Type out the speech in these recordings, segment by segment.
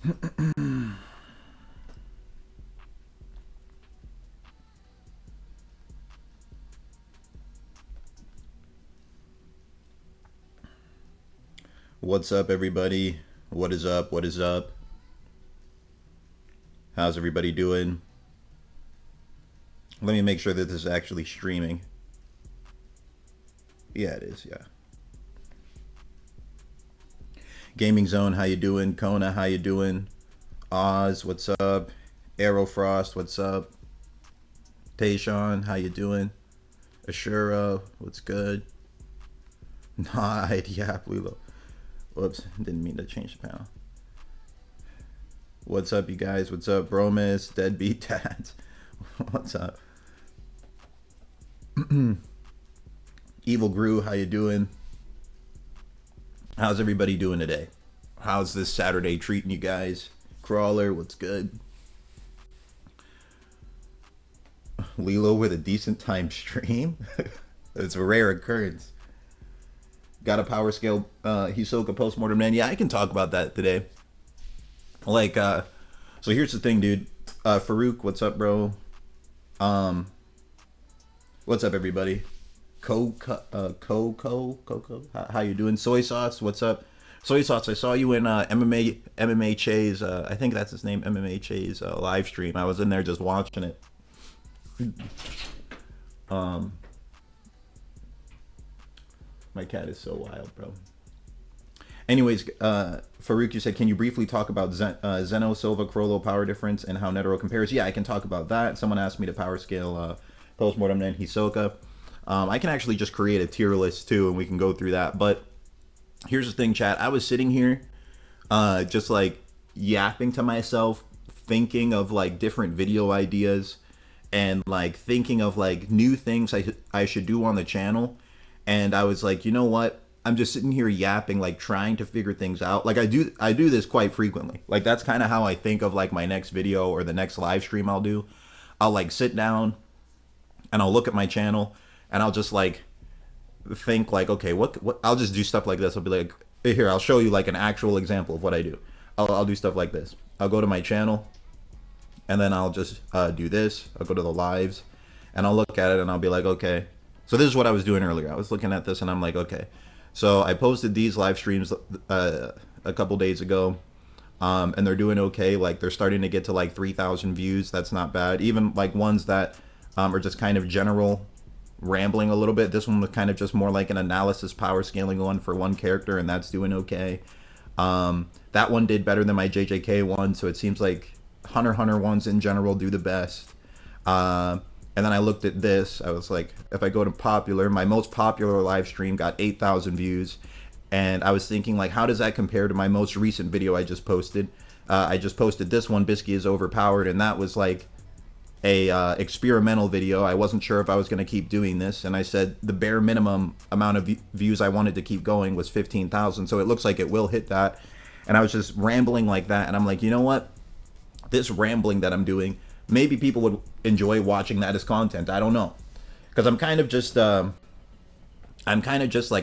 What's up, everybody? What is up? What is up? How's everybody doing? Let me make sure that this is actually streaming. Yeah, it is, yeah. Gaming Zone, how you doing? Kona, how you doing? Oz, what's up? Aerofrost, what's up? Tayshawn, how you doing? Ashura, what's good? Nide, yeah, Lilo. Whoops, didn't mean to change the panel. What's up, you guys? What's up, Bromus, Deadbeat Dads? What's up? Evil Grew, how you doing? How's everybody doing today? How's this Saturday treating you guys? Crawler, what's good? Lilo with a decent time stream? It's a rare occurrence. Got a power scale Hisoka postmortem, man. Yeah, I can talk about that today. Like, so here's the thing, dude. Farouk, what's up, bro? What's up, everybody? Coco, how you doing? Soy Sauce, what's up? Soy Sauce, I saw you in MMA Che's, I think that's his name, MMA Che's live stream. I was in there just watching it. My cat is so wild, bro. Anyways, Farouk, you said, can you briefly talk about Zeno, Silva, Chrollo power difference and how Netero compares? Yeah, I can talk about that. Someone asked me to power scale postmortem and Hisoka. I can actually just create a tier list too, and we can go through that. But here's the thing, chat. I was sitting here just like yapping to myself, thinking of like different video ideas and like thinking of like new things I should do on the channel. And I was like, you know what? I'm just sitting here yapping, like trying to figure things out. Like I do this quite frequently. Like that's kind of how I think of like my next video or the next live stream I'll do. I'll like sit down and I'll look at my channel and I'll just like think like, okay, what I'll just do stuff like this. I'll be like, here, I'll show you like an actual example of what I do. I'll do stuff like this. I'll go to my channel and then I'll just do this. I'll go to the lives and I'll look at it and I'll be like, okay. So this is what I was doing earlier. I was looking at this and I'm like, okay. So I posted these live streams a couple days ago, and they're doing okay. Like they're starting to get to like 3,000 views. That's not bad. Even like ones that are just kind of general rambling a little bit. This one was kind of just more like an analysis power scaling one for one character, and that's doing okay. That one did better than my JJK one, so it seems like Hunter x Hunter ones in general do the best. And then I looked at this. I was like, if I go to popular, my most popular live stream got 8,000 views. And I was thinking, like, how does that compare to my most recent video I just posted? I just posted this one, Bisky is overpowered. And that was like a experimental video. I wasn't sure if I was going to keep doing this. And I said the bare minimum amount of views I wanted to keep going was 15,000. So it looks like it will hit that. And I was just rambling like that. And I'm like, you know what? This rambling that I'm doing, maybe people would enjoy watching that as content. I don't know, because I'm kind of just like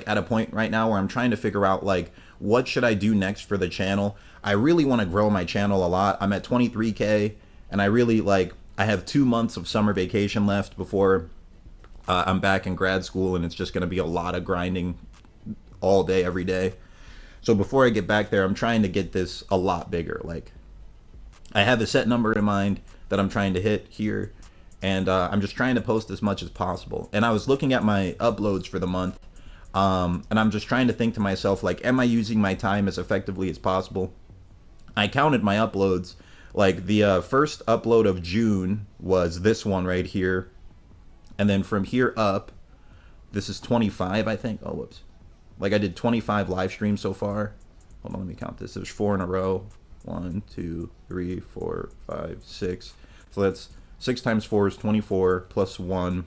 at a point right now where I'm trying to figure out like what should I do next for the channel. I really want to grow my channel a lot. I'm at 23K, and I really like. I have 2 months of summer vacation left before I'm back in grad school, and it's just going to be a lot of grinding all day, every day. So before I get back there, I'm trying to get this a lot bigger. Like I have a set number in mind that I'm trying to hit here, and I'm just trying to post as much as possible. And I was looking at my uploads for the month, and I'm just trying to think to myself, like, am I using my time as effectively as possible? I counted my uploads. Like the first upload of June was this one right here, and then from here up, this is 25, I think. Oh, whoops. Like I did 25 live streams so far. Hold on, let me count this. There's 4 in a row. 1, 2, 3, 4, 5, 6. So that's 6 times 4 is 24 plus 1.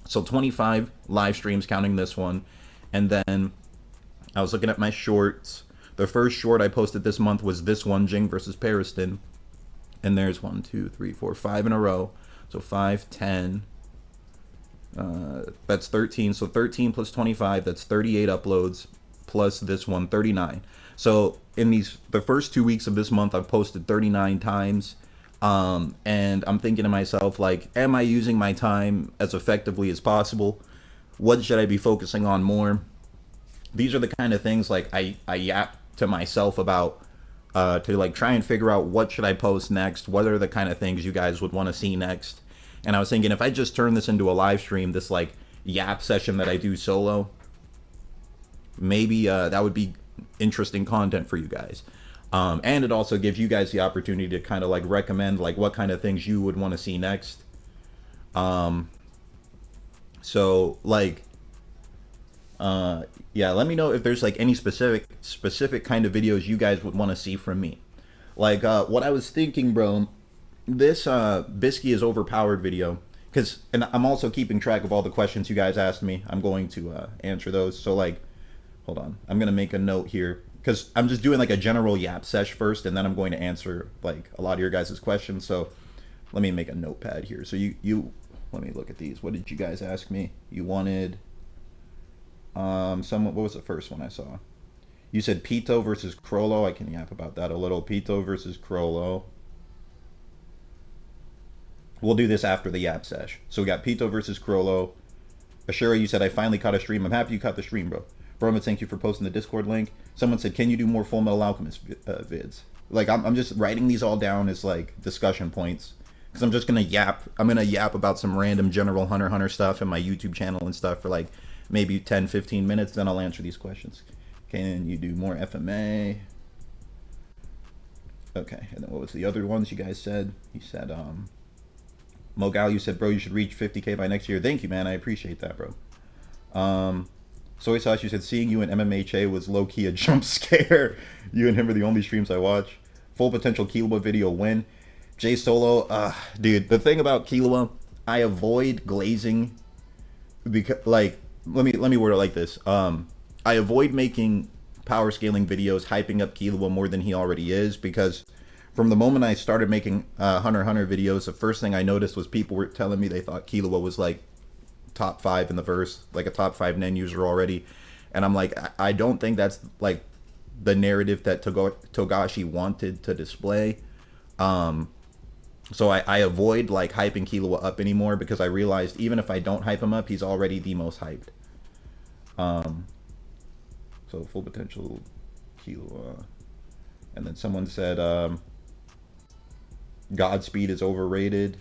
So 25 live streams counting this one. And then I was looking at my shorts. The first short I posted this month was this one, Ging versus Pariston. And there's 1, 2, 3, 4, 5 in a row. So 5, 10. That's 13. So 13 plus 25, that's 38 uploads. plus this one, 39. So in the first 2 weeks of this month, I've posted 39 times. And I'm thinking to myself, like, am I using my time as effectively as possible? What should I be focusing on more? These are the kind of things like I yap to myself about, to like try and figure out what should I post next, what are the kind of things you guys would want to see next. And I was thinking, if I just turn this into a live stream, this like yap session that I do solo, maybe that would be interesting content for you guys. And it also gives you guys the opportunity to kind of like recommend like what kind of things you would want to see next. So like, yeah, let me know if there's like any specific kind of videos you guys would want to see from me. Like, what I was thinking, bro, this Bisky is overpowered video, and I'm also keeping track of all the questions you guys asked me. I'm going to answer those. So like, hold on, I'm gonna make a note here, because I'm just doing like a general yap sesh first, and then I'm going to answer like a lot of your guys' questions. So let me make a notepad here. So you let me look at these. What did you guys ask me? You wanted what was the first one I saw? You said Pitou versus Chrollo. I can yap about that a little. Pitou versus Chrollo. We'll do this after the yap sesh. So we got Pitou versus Chrollo. Ashura, you said I finally caught a stream. I'm happy you caught the stream, bro. Broma, thank you for posting the Discord link. Someone said, can you do more Full Metal Alchemist vids? Like, I'm just writing these all down as like discussion points, because I'm just gonna yap. I'm gonna yap about some random general Hunter stuff in my YouTube channel and stuff for like maybe 10-15 minutes. Then I'll answer these questions. Can you do more FMA? Okay, and then what was the other ones you guys said? You said Mogal, you said, bro, you should reach 50K by next year. Thank you, man. I appreciate that, bro. Soy Sauce, you said, seeing you in MMHA was low-key a jump scare. You and him are the only streams I watch. Full potential Killua video win. Jay Solo, dude, the thing about Killua, I avoid glazing, because, like, let me word it like this. I avoid making power scaling videos hyping up Killua more than he already is, because from the moment I started making Hunter videos, the first thing I noticed was people were telling me they thought Killua was like top 5 in the verse, like a top 5 Nen user already. And I'm like, I don't think that's like the narrative that Togashi wanted to display. So I avoid like hyping Killua up anymore, because I realized even if I don't hype him up, he's already the most hyped. So full potential Killua. And then someone said Godspeed is overrated.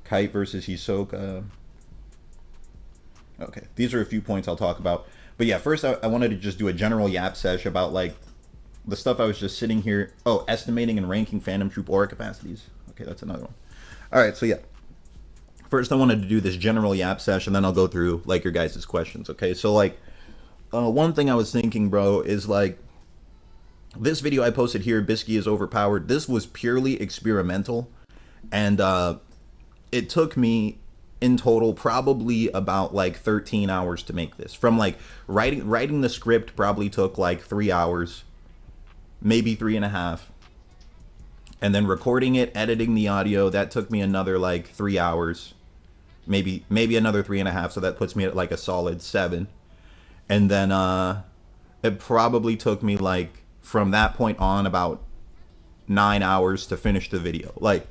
Kite versus Hisoka. Okay, these are a few points I'll talk about. But yeah, first I wanted to just do a general yap sesh about like the stuff I was just sitting here. Oh, estimating and ranking Phantom Troop aura capacities. Okay, that's another one. All right, so yeah. First I wanted to do this general yap sesh, and then I'll go through like your guys' questions. Okay, so like one thing I was thinking, bro, is like this video I posted here, Bisky is overpowered. This was purely experimental, and it took me in total probably about like 13 hours to make this. From like writing the script probably took like 3 hours, maybe 3.5, and then recording it, editing the audio, that took me another like 3 hours, maybe another 3.5, so that puts me at like a solid 7. And then it probably took me like from that point on about 9 hours to finish the video, like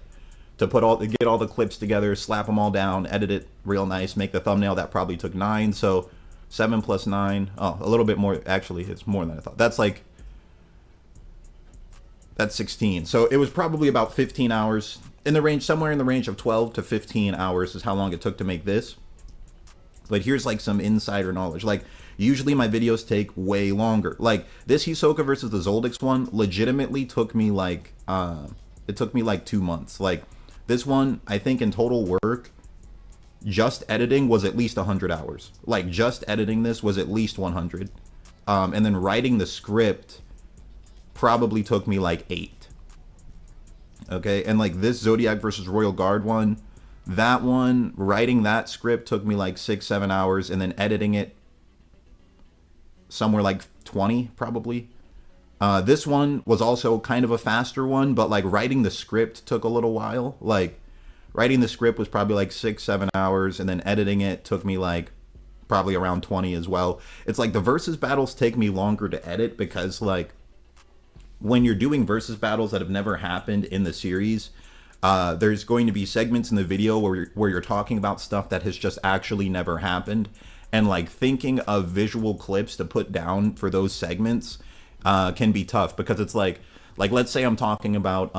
to get all the clips together, slap them all down, edit it real nice, make the thumbnail. That probably took 9. So 7 plus 9, oh, a little bit more. Actually, it's more than I thought. That's 16. So it was probably about 15 hours, in the range, somewhere in the range of 12 to 15 hours is how long it took to make this. But here's like some insider knowledge. Like, usually my videos take way longer. Like this Hisoka versus the Zoldix one legitimately took me like it took me like 2 months. Like this one, I think in total work, just editing was at least 100 hours. Like just editing this was at least 100. And then writing the script probably took me like 8. Okay, and like this Zodiac versus Royal Guard one, that one, writing that script took me like 6-7 hours, and then editing it somewhere like 20 probably. This one was also kind of a faster one, but like writing the script took a little while. Like writing the script was probably like 6-7 hours, and then editing it took me like probably around 20 as well. It's like the versus battles take me longer to edit because like when you're doing versus battles that have never happened in the series, there's going to be segments in the video where you're talking about stuff that has just actually never happened, and like thinking of visual clips to put down for those segments can be tough because it's like let's say I'm talking about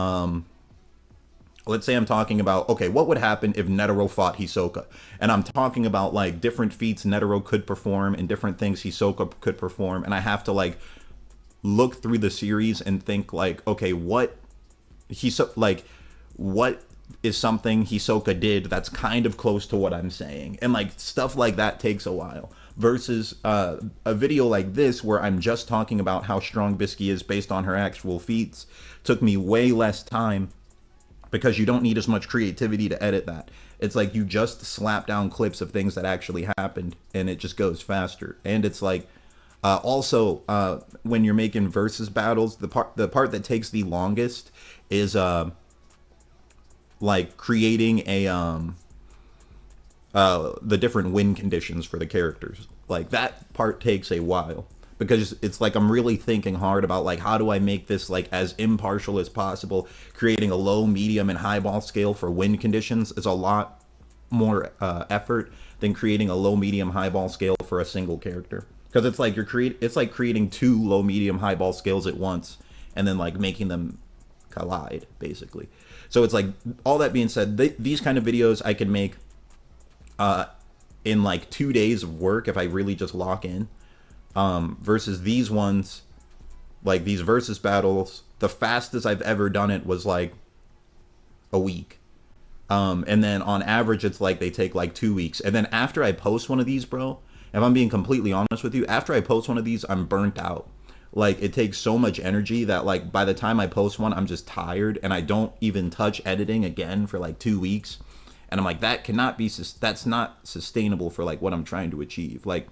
okay, what would happen if Netero fought Hisoka, and I'm talking about like different feats Netero could perform and different things Hisoka could perform, and I have to like look through the series and think like, okay, what is something Hisoka did that's kind of close to what I'm saying, and like stuff like that takes a while. Versus a video like this where I'm just talking about how strong Bisky is based on her actual feats took me way less time because you don't need as much creativity to edit that. It's like you just slap down clips of things that actually happened and it just goes faster. And it's like also when you're making versus battles, the part that takes the longest is like creating the different win conditions for the characters. Like that part takes a while because it's like I'm really thinking hard about like how do I make this like as impartial as possible. Creating a low, medium, and high ball scale for win conditions is a lot more effort than creating a low, medium, high ball scale for a single character. Because it's like it's like creating two low, medium, high ball scales at once and then like making them collide basically. So it's like, all that being said, these kind of videos I can make in like 2 days of work if I really just lock in. Versus these ones, like these versus battles, the fastest I've ever done it was like a week. And then on average, it's like they take like 2 weeks. And then after I post one of these, bro, if I'm being completely honest with you, after I post one of these, I'm burnt out. Like it takes so much energy that like by the time I post one, I'm just tired and I don't even touch editing again for like 2 weeks. And I'm like, that's not sustainable for like what I'm trying to achieve. Like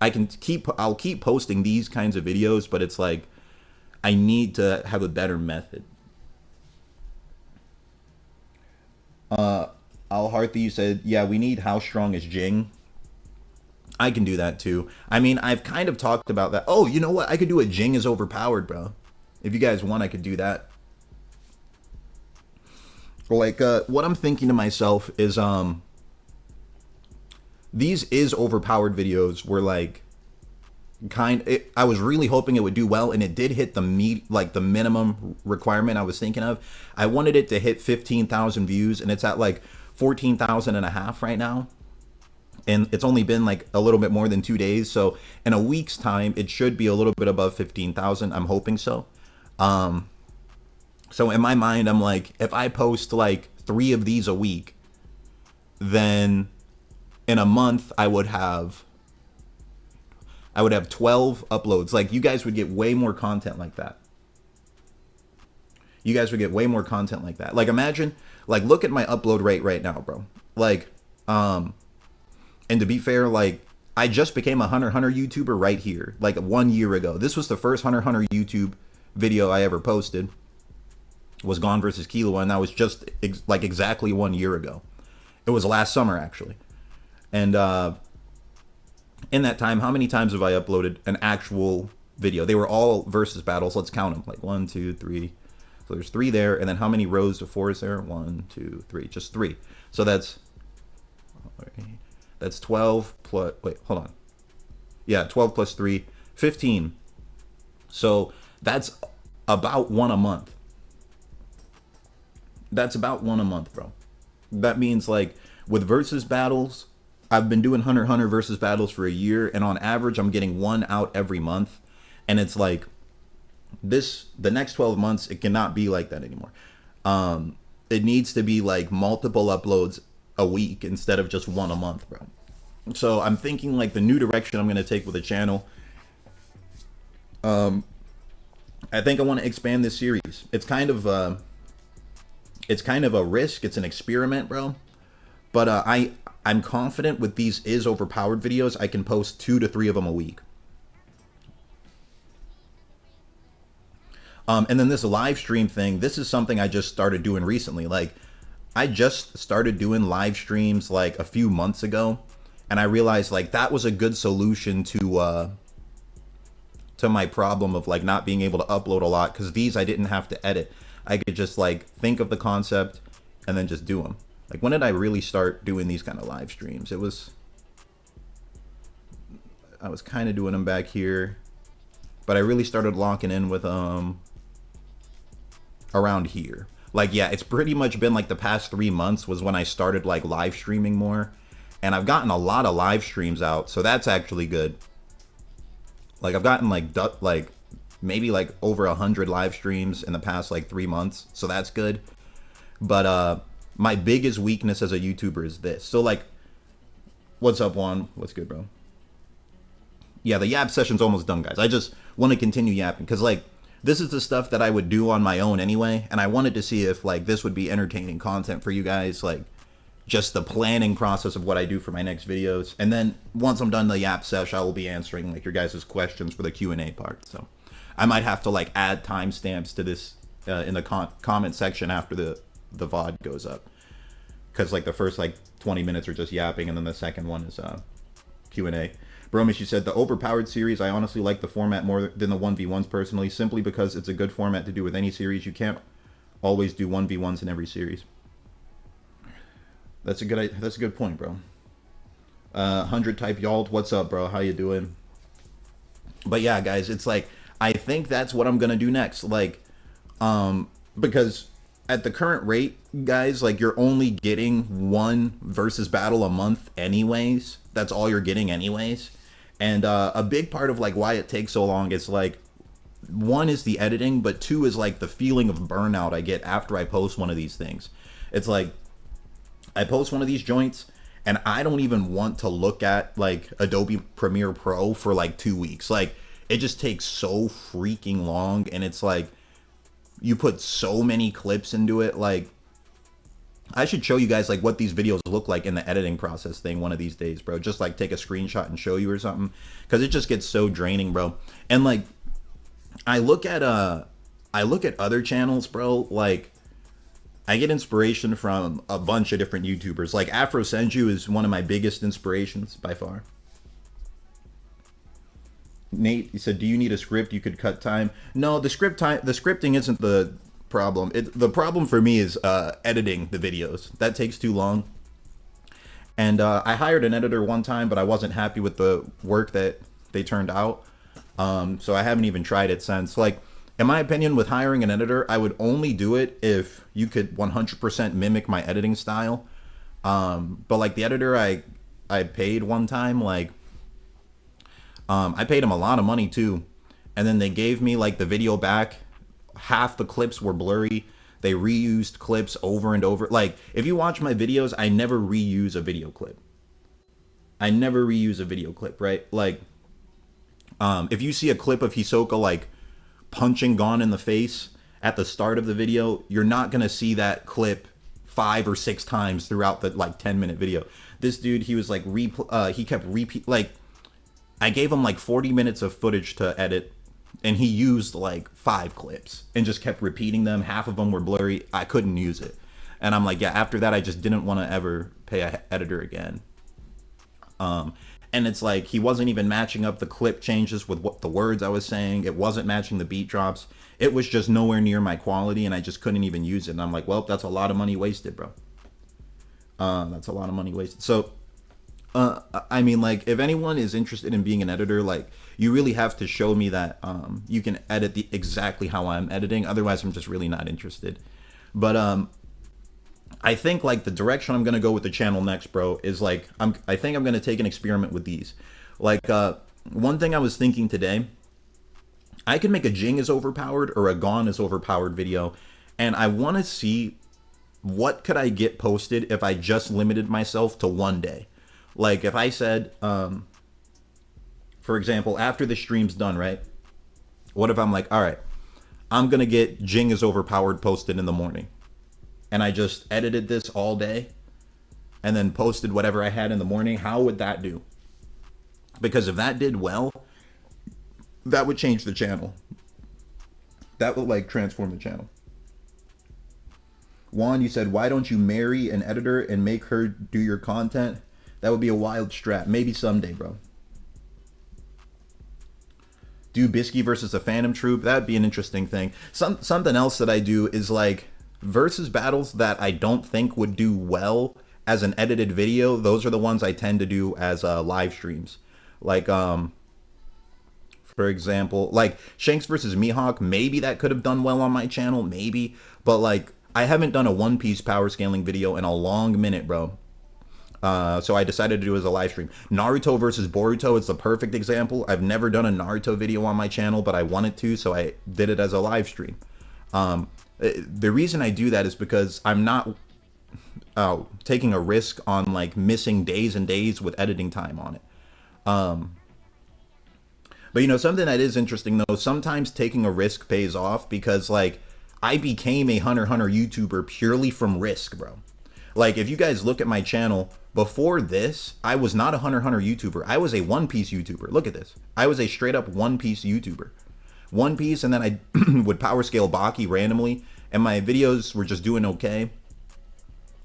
I'll keep posting these kinds of videos, but it's like, I need to have a better method. Al Harthy said, yeah, we need how strong is Ging. I can do that too. I mean, I've kind of talked about that. Oh, you know what? I could do a Ging is overpowered, bro. If you guys want, I could do that. Like, what I'm thinking to myself is, these is overpowered videos were like, I was really hoping it would do well, and it did hit the minimum requirement I was thinking of. I wanted it to hit 15,000 views, and it's at like 14,000 and a half right now. And it's only been like a little bit more than 2 days. So in a week's time, it should be a little bit above 15,000. I'm hoping so. So in my mind, I'm like, if I post like 3 of these a week, then in a month, I would have 12 uploads. Like, you guys would get way more content like that. You guys would get way more content like that. Like, imagine, like, look at my upload rate right now, bro. Like, and to be fair, like, I just became a Hunter x Hunter YouTuber right here, like 1 year ago. This was the first Hunter x Hunter YouTube video I ever posted, was Gon versus Killua, and that was just like exactly 1 year ago. It was last summer, actually. And in that time, how many times have I uploaded an actual video? They were all versus battles. Let's count them. Like 1, 2, 3. So there's 3 there. And then how many rows of 4 is there? 1, 2, 3. Just 3. So that's 12 plus, wait, hold on. Yeah, 12 plus 3, 15. So that's about 1 a month. That's about 1 a month, bro. That means, like, with versus battles, I've been doing Hunter x Hunter versus battles for a year, and on average, I'm getting 1 out every month. And it's like, the next 12 months, it cannot be like that anymore. It needs to be like multiple uploads a week instead of just 1 a month, bro. So I'm thinking like the new direction I'm going to take with the channel. I think I want to expand this series. It's kind of a risk. It's an experiment, bro. But I'm confident with these is overpowered videos, I can post 2 to 3 of them a week. And then this live stream thing, this is something I just started doing recently. Like, I just started doing live streams like a few months ago. And I realized like that was a good solution to my problem of like not being able to upload a lot, because these I didn't have to edit. I could just like think of the concept and then just do them. Like, when did I really start doing these kind of live streams? I was kind of doing them back here, but I really started locking in with around here. Like, yeah, it's pretty much been like the past 3 months was when I started like live streaming more, and I've gotten a lot of live streams out, so that's actually good. Like, I've gotten like maybe like over 100 live streams in the past like 3 months, so that's good. But my biggest weakness as a YouTuber is this. So like, what's up, Juan? What's good, bro? Yeah, the yap session's almost done, guys. I just want to continue yapping because like this is the stuff that I would do on my own anyway, and I wanted to see if like this would be entertaining content for you guys, like just the planning process of what I do for my next videos. And then once I'm done the yap sesh, I will be answering like your guys' questions for the Q&A part. So I might have to like add timestamps to this in the comment section after the VOD goes up, because like the first like 20 minutes are just yapping, and then the second one is Q&A. Bromish, you said the overpowered series, I honestly like the format more than the 1v1s personally, simply because it's a good format to do with any series. You can't always do 1v1s in every series. That's a good point, bro. 100 type Yalt, what's up, bro? How you doing? But yeah, guys, it's like I think that's what I'm gonna do next. Like, because at the current rate, guys, like you're only getting one versus battle a month anyways. That's all you're getting anyways. And a big part of like why it takes so long is like, one is the editing, but two is like the feeling of burnout I get after I post one of these things. It's like I post one of these joints and I don't even want to look at like Adobe Premiere Pro for like 2 weeks. Like, it just takes so freaking long, and it's like you put so many clips into it. Like, I should show you guys like what these videos look like in the editing process thing one of these days, bro. Just like take a screenshot and show you or something, because it just gets so draining, bro. And like I look at other channels, bro. Like, I get inspiration from a bunch of different YouTubers. Like Afro Senju is one of my biggest inspirations by far. Nate, you said, do you need a script? You could cut time. No, the scripting isn't the problem. The problem for me is editing the videos. That takes too long. And I hired an editor one time, but I wasn't happy with the work that they turned out. So I haven't even tried it since. Like, in my opinion, with hiring an editor, I would only do it if you could 100% mimic my editing style. But like the editor I paid one time, like I paid him a lot of money too. And then they gave me like the video back. Half the clips were blurry. They reused clips over and over. Like, if you watch my videos, I never reuse a video clip. I never reuse a video clip, right? Like, if you see a clip of Hisoka like punching Gon in the face at the start of the video, you're not gonna see that clip 5 or 6 times throughout the like 10-minute video. This dude, he was like he kept repeat. Like, I gave him like 40 minutes of footage to edit, and he used like 5 clips and just kept repeating them. Half of them were blurry. I couldn't use it. And I'm like, yeah, after that, I just didn't want to ever pay an editor again. And it's like, he wasn't even matching up the clip changes with what the words I was saying. It wasn't matching the beat drops. It was just nowhere near my quality, and I just couldn't even use it. And I'm like, well, that's a lot of money wasted, bro. That's a lot of money wasted. So, I mean, like, if anyone is interested in being an editor, like, you really have to show me that you can edit exactly how I'm editing. Otherwise, I'm just really not interested. But I think like the direction I'm gonna go with the channel next, bro, is like I think I'm gonna take an experiment with these. Like one thing I was thinking today, I could make a Ging is overpowered or a Gon is overpowered video, and I want to see what could I get posted if I just limited myself to one day. Like, if I said, for example, after the stream's done, right? What if I'm like, all right, I'm gonna get Ging is overpowered posted in the morning, and I just edited this all day and then posted whatever I had in the morning? How would that do? Because if that did well, that would change the channel. That would like transform the channel. Juan, you said, why don't you marry an editor and make her do your content? That would be a wild strat. Maybe someday, bro. Do Bisky versus a Phantom Troop. That'd be an interesting thing. Something else that I do is like versus battles that I don't think would do well as an edited video. Those are the ones I tend to do as live streams. Like for example, like Shanks versus Mihawk. Maybe that could have done well on my channel. Maybe, but like I haven't done a One Piece power scaling video in a long minute, bro. So I decided to do it as a live stream. Naruto versus Boruto is the perfect example. I've never done a Naruto video on my channel, but I wanted to, so I did it as a live stream. The reason I do that is because I'm not taking a risk on like missing days and days with editing time on it. But you know, something that is interesting though, sometimes taking a risk pays off, because like I became a Hunter x Hunter YouTuber purely from risk, bro. Like if you guys look at my channel, before this, I was not a Hunter x Hunter YouTuber. I was a One Piece YouTuber. Look at this. I was a straight up One Piece YouTuber. One Piece, and then I would power scale Baki randomly, and my videos were just doing okay.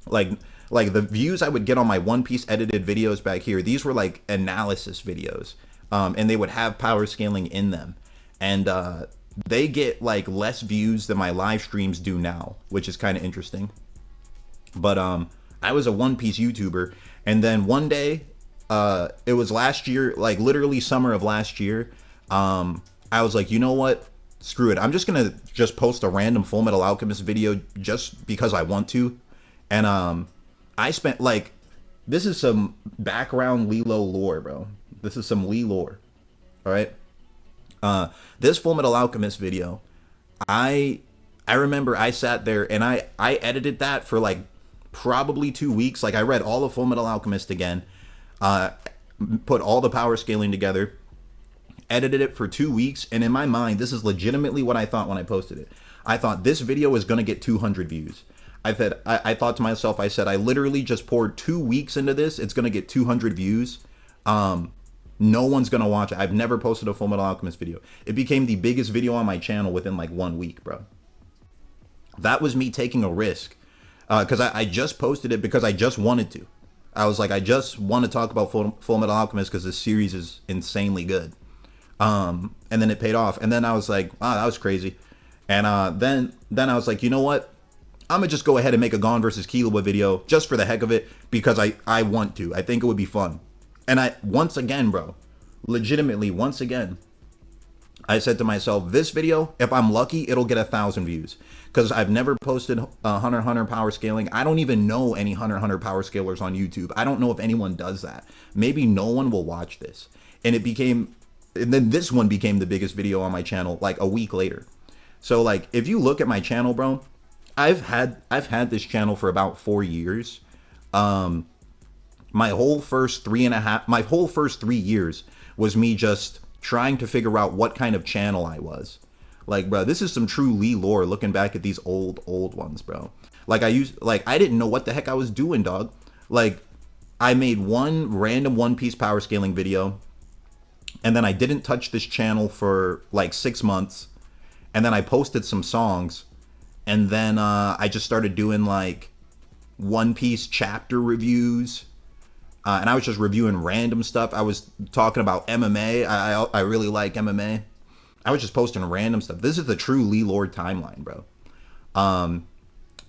Like the views I would get on my One Piece edited videos back here, these were like analysis videos. And they would have power scaling in them. And they get like less views than my live streams do now, which is kind of interesting. But I was a One Piece YouTuber, and then one day, it was last year, like literally summer of last year, I was like, you know what? Screw it. I'm just gonna post a random Full Metal Alchemist video just because I want to. And I spent like, this is some background Lilo lore, bro. This is some Lee lore. All right. This Full Metal Alchemist video, I remember I sat there and I edited that for like probably 2 weeks. Like I read all of Full Metal Alchemist again, put all the power scaling together, edited it for 2 weeks, and in my mind, this is legitimately what I thought when I posted it. I thought this video is gonna get 200 views. I thought to myself, I said, I literally just poured 2 weeks into this. It's gonna get 200 views. No one's gonna watch it. I've never posted a Full Metal Alchemist video. It became the biggest video on my channel within like 1 week, bro. That was me taking a risk, because I just posted it because I just wanted to. I was like, I just want to talk about Full Metal Alchemist because this series is insanely good. And then it paid off. And then I was like, wow, that was crazy. And then I was like, you know what? I'm gonna just go ahead and make a Gon versus Killua video just for the heck of it, because I want to. I think it would be fun. And once again, bro, legitimately, once again, I said to myself, this video, if I'm lucky, it'll get 1,000 views. Because I've never posted Hunter x Hunter power scaling. I don't even know any Hunter x Hunter power scalers on YouTube. I don't know if anyone does that. Maybe no one will watch this. And then this one became the biggest video on my channel like a week later. So like, if you look at my channel, bro, I've had this channel for about 4 years. My whole first 3 years was me just trying to figure out what kind of channel I was. Like, bro, this is some true Lee lore looking back at these old ones, bro. Like I didn't know what the heck I was doing, dog. Like I made one random One Piece power scaling video, and then I didn't touch this channel for like 6 months, and then I posted some songs, and then I just started doing like One Piece chapter reviews. And I was just reviewing random stuff. I was talking about MMA. I really like MMA. I was just posting random stuff. This is the true Lee Lord timeline, bro. And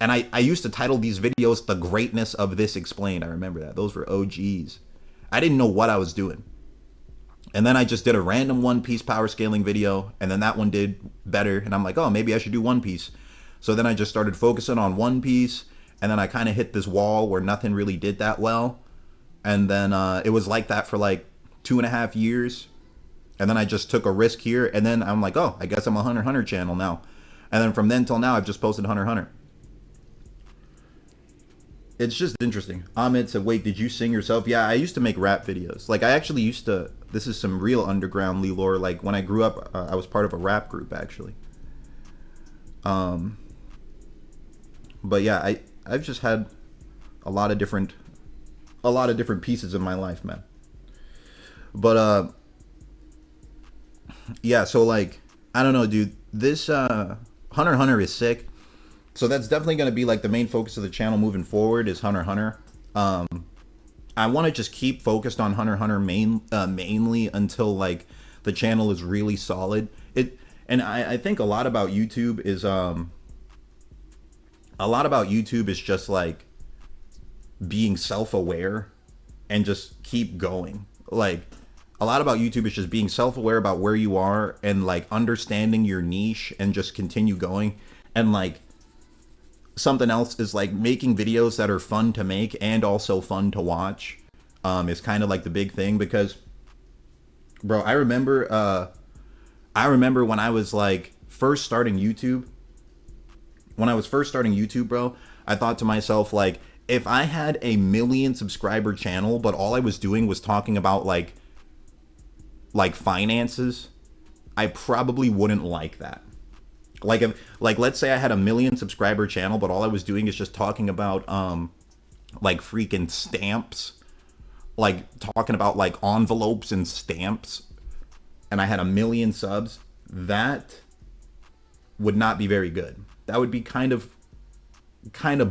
I used to title these videos The Greatness of This Explained. I remember that. Those were OGs. I didn't know what I was doing. And then I just did a random One Piece power scaling video. And then that one did better. And I'm like, oh, maybe I should do One Piece. So then I just started focusing on One Piece. And then I kind of hit this wall where nothing really did that well. And then it was like that for like 2.5 years. And then I just took a risk here. And then I'm like, oh, I guess I'm a Hunter x Hunter channel now. And then from then till now, I've just posted Hunter x Hunter. It's just interesting. Ahmed said, wait, did you sing yourself? Yeah, I used to make rap videos. Like I actually used to, this is some real underground Lee lore. Like when I grew up, I was part of a rap group actually. But yeah, I've just had a lot of different pieces of my life, man. But yeah, so like, I don't know, dude, this Hunter x Hunter is sick. So that's definitely going to be like the main focus of the channel moving forward is Hunter x Hunter. I want to just keep focused on Hunter x Hunter mainly until like the channel is really solid. And I think a lot about YouTube is just like being self-aware and just keep going. Like a lot about YouTube is just being self-aware about where you are and like understanding your niche and just continue going. And like something else is like making videos that are fun to make and also fun to watch is kind of like the big thing. Because bro, I remember when I was like first starting YouTube, bro, I thought to myself, like, if I had a 1 million subscriber channel, but all I was doing was talking about like finances, I probably wouldn't like that. Like if, like, let's say I had a 1 million subscriber channel, but all I was doing is just talking about like freaking stamps, like talking about like envelopes and stamps, and I had 1 million subs, that would not be very good. That would be kind of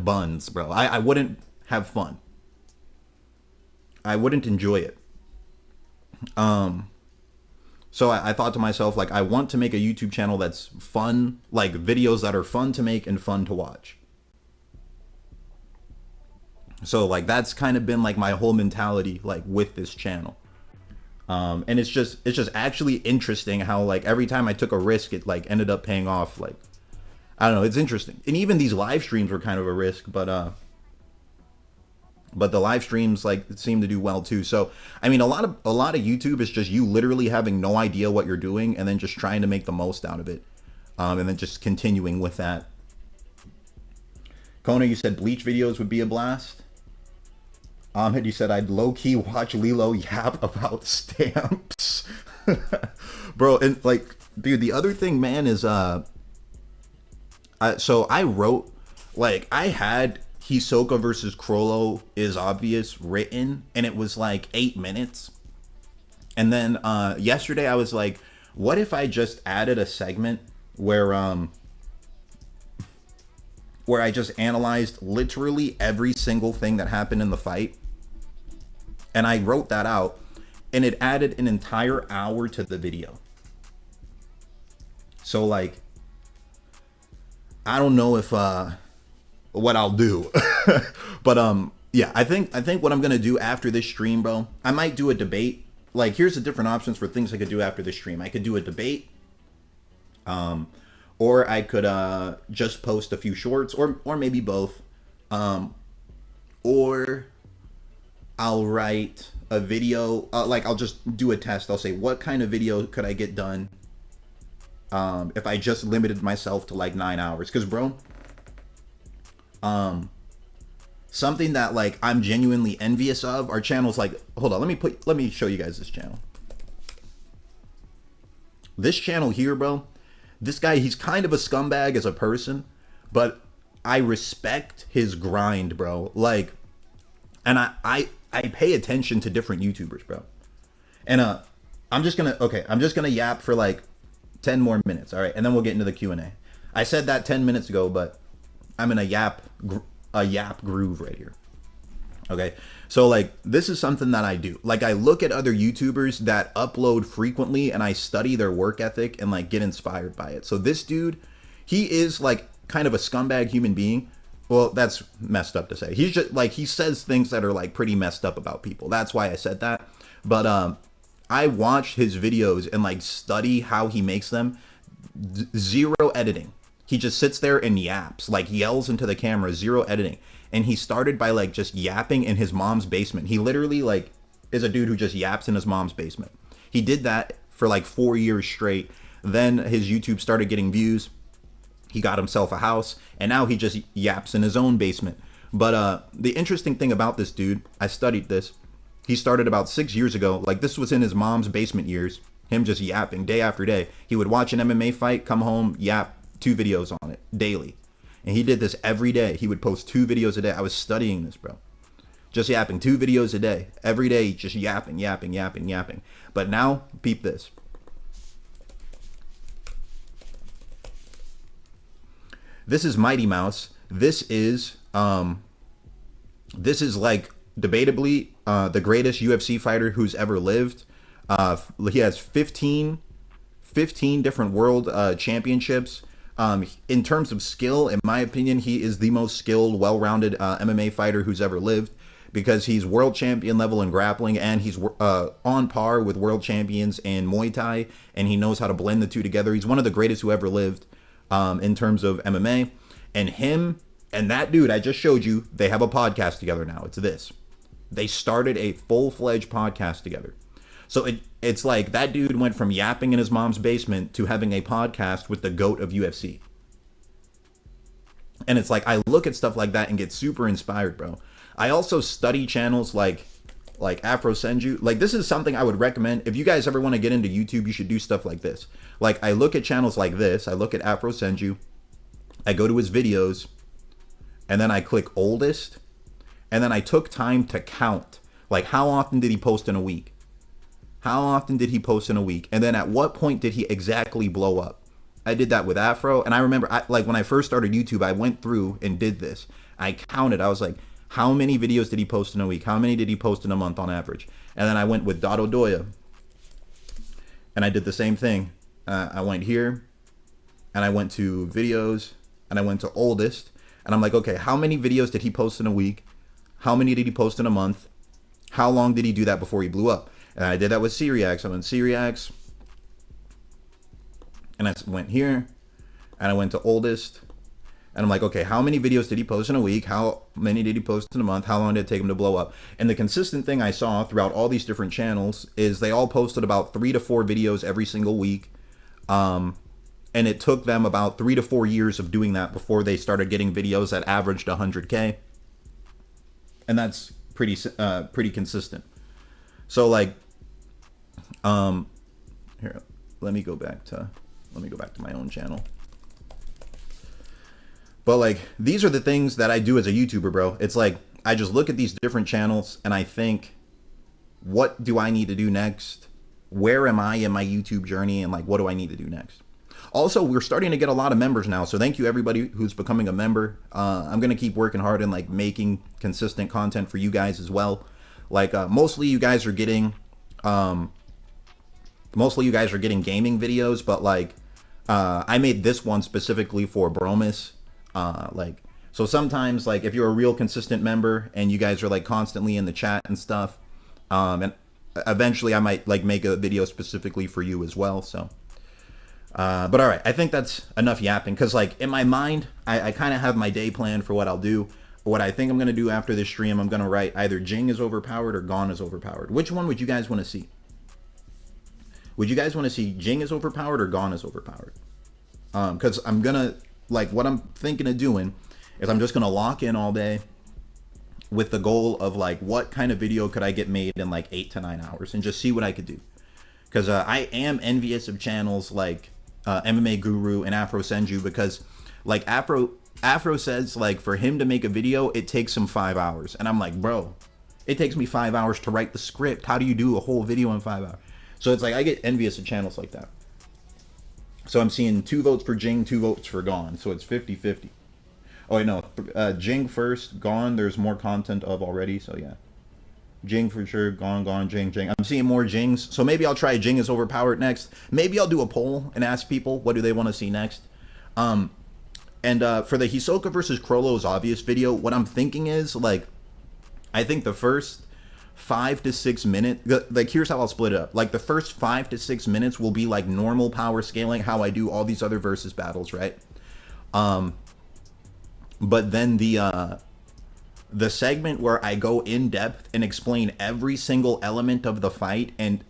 buns, bro. I wouldn't have fun. I wouldn't enjoy it. So I thought to myself, like, I want to make a YouTube channel that's fun, like videos that are fun to make and fun to watch. So like that's kind of been like my whole mentality, like with this channel. And it's just actually interesting how like every time I took a risk, it like ended up paying off. Like, I don't know, it's interesting. And even these live streams were kind of a risk, but the live streams like seem to do well too. So I mean, a lot of YouTube is just you literally having no idea what you're doing and then just trying to make the most out of it, and then just continuing with that. Kona, you said Bleach videos would be a blast. Ahmed, you said I'd low-key watch Lilo yap about stamps. Bro, and like, dude, the other thing, man, is so I wrote, like, I had Hisoka versus Chrollo is obvious written, and it was like 8 minutes. And then yesterday I was like, what if I just added a segment where I just analyzed literally every single thing that happened in the fight? And I wrote that out, and it added an entire hour to the video. So like, I don't know if what I'll do. But yeah, I think what I'm gonna do after this stream, bro, I might do a debate. Like, here's the different options for things I could do after this stream. I could do a debate, or I could just post a few shorts, or maybe both, or I'll write a video, like I'll just do a test. I'll say, what kind of video could I get done if I just limited myself to like 9 hours? Because bro, something that like I'm genuinely envious of are channels like, hold on, let me show you guys this channel. This channel here, bro, this guy, he's kind of a scumbag as a person, but I respect his grind, bro. Like, and I pay attention to different YouTubers, bro. And I'm just gonna yap for like 10 more minutes, all right? And then we'll get into the Q&A. I said that 10 minutes ago, but I'm in a yap groove right here. Okay, so like, this is something that I do. Like, I look at other YouTubers that upload frequently and I study their work ethic and like get inspired by it. So this dude, he is like kind of a scumbag human being. Well, that's messed up to say. He's just like, he says things that are like pretty messed up about people. That's why I said that. But I watch his videos and like study how he makes them. Zero editing. He just sits there and yaps, like yells into the camera, zero editing. And he started by like just yapping in his mom's basement. He literally like is a dude who just yaps in his mom's basement. He did that for like 4 years straight. Then his YouTube started getting views. He got himself a house, and now he just yaps in his own basement. But the interesting thing about this dude, I studied this. He started about 6 years ago. Like, this was in his mom's basement years. Him just yapping day after day. He would watch an MMA fight, come home, yap 2 videos on it daily. And he did this every day. He would post 2 videos a day. I was studying this, bro. Just yapping 2 videos a day. Every day, just yapping. But now, peep this. This is Mighty Mouse. This is like debatably the greatest UFC fighter who's ever lived. He has 15 different world championships. In terms of skill, in my opinion, he is the most skilled, well-rounded MMA fighter who's ever lived, because he's world champion level in grappling, and he's on par with world champions in Muay Thai, and he knows how to blend the two together. He's one of the greatest who ever lived in terms of MMA. And him and that dude I just showed you, they have a podcast together now. It's this. They started a full-fledged podcast together. So it's like that dude went from yapping in his mom's basement to having a podcast with the GOAT of UFC. And it's like, I look at stuff like that and get super inspired, bro. I also study channels like Afro Senju. Like, this is something I would recommend. If you guys ever want to get into YouTube, you should do stuff like this. Like, I look at channels like this. I look at Afro Senju. I go to his videos. And then I click oldest. And then I took time to count. Like, how often did he post in a week? How often did he post in a week? And then at what point did he exactly blow up? I did that with Afro. And I remember, like, when I first started YouTube, I went through and did this. I counted. I was like, how many videos did he post in a week? How many did he post in a month on average? And then I went with Dado Doya. And I did the same thing. I went here. And I went to videos. And I went to oldest. And I'm like, okay, how many videos did he post in a week? How many did he post in a month? How long did he do that before he blew up? And I did that with Syriax. I went Syriax. And I went here. And I went to oldest. And I'm like, okay, how many videos did he post in a week? How many did he post in a month? How long did it take him to blow up? And the consistent thing I saw throughout all these different channels is they all posted about 3 to 4 videos every single week. And it took them about 3 to 4 years of doing that before they started getting videos that averaged 100K. And that's pretty consistent. So like, here, let me go back to my own channel. But like, these are the things that I do as a YouTuber, bro. It's like, I just look at these different channels and I think, what do I need to do next? Where am I in my YouTube journey? And like, what do I need to do next? Also, we're starting to get a lot of members now. So thank you everybody who's becoming a member. I'm going to keep working hard and like making consistent content for you guys as well. Like, mostly you guys are getting gaming videos, but like, I made this one specifically for Bromus. So sometimes like if you're a real consistent member and you guys are like constantly in the chat and stuff, and eventually I might like make a video specifically for you as well. So, but all right, I think that's enough yapping, because like in my mind, I kind of have my day planned for what I'll do. What I think I'm going to do after this stream, I'm going to write either Ging is overpowered or Gone is overpowered. Which one would you guys want to see? Would you guys want to see Ging is overpowered or Gone is overpowered? Because I'm going to, like, what I'm thinking of doing is I'm just going to lock in all day with the goal of like, what kind of video could I get made in like 8 to 9 hours and just see what I could do. Because I am envious of channels like MMA Guru and Afro Senju, because like Afro says like for him to make a video, it takes him 5 hours. And I'm like, bro, it takes me 5 hours to write the script. How do you do a whole video in 5 hours? So it's like, I get envious of channels like that. So I'm seeing 2 votes for Ging, 2 votes for Gone. So it's 50-50. Oh, wait, no. Ging first. Gone, there's more content of already. So yeah. Ging for sure. Gone, Ging. I'm seeing more Jings. So maybe I'll try Ging is overpowered next. Maybe I'll do a poll and ask people what do they want to see next. And for the Hisoka versus Chrollo's obvious video, what I'm thinking is like, I think the first 5 to 6 minutes, like here's how I'll split it up. Like the first 5 to 6 minutes will be like normal power scaling, how I do all these other versus battles, right? But then the segment where I go in depth and explain every single element of the fight and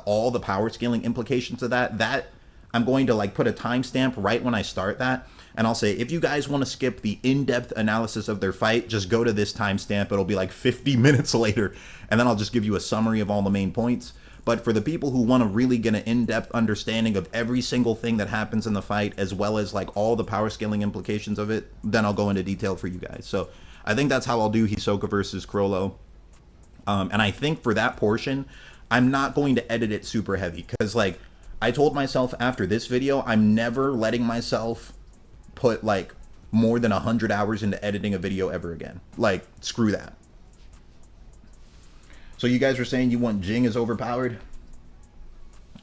all the power scaling implications of that I'm going to like put a timestamp right when I start that. And I'll say, if you guys want to skip the in-depth analysis of their fight, just go to this timestamp. It'll be like 50 minutes later. And then I'll just give you a summary of all the main points. But for the people who want to really get an in-depth understanding of every single thing that happens in the fight, as well as like all the power scaling implications of it, then I'll go into detail for you guys. So I think that's how I'll do Hisoka versus Chrollo. And I think for that portion, I'm not going to edit it super heavy. Because like I told myself after this video, I'm never letting myself put like more than 100 hours into editing a video ever again. Like, screw that. So you guys were saying you want Ging is overpowered?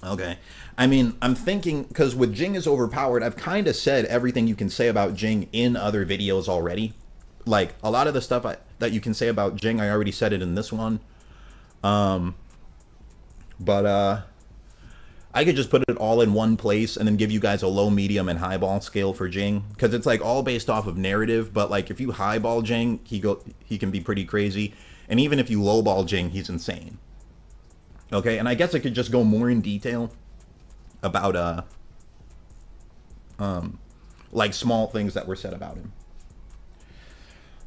Okay. I mean, I'm thinking, because with Ging is overpowered, I've kind of said everything you can say about Ging in other videos already. Like, a lot of the stuff that you can say about Ging, I already said it in this one. But I could just put it all in one place and then give you guys a low, medium, and highball scale for Ging. Because it's, like, all based off of narrative. But, like, if you highball Ging, he can be pretty crazy. And even if you lowball Ging, he's insane. Okay, and I guess I could just go more in detail about like small things that were said about him.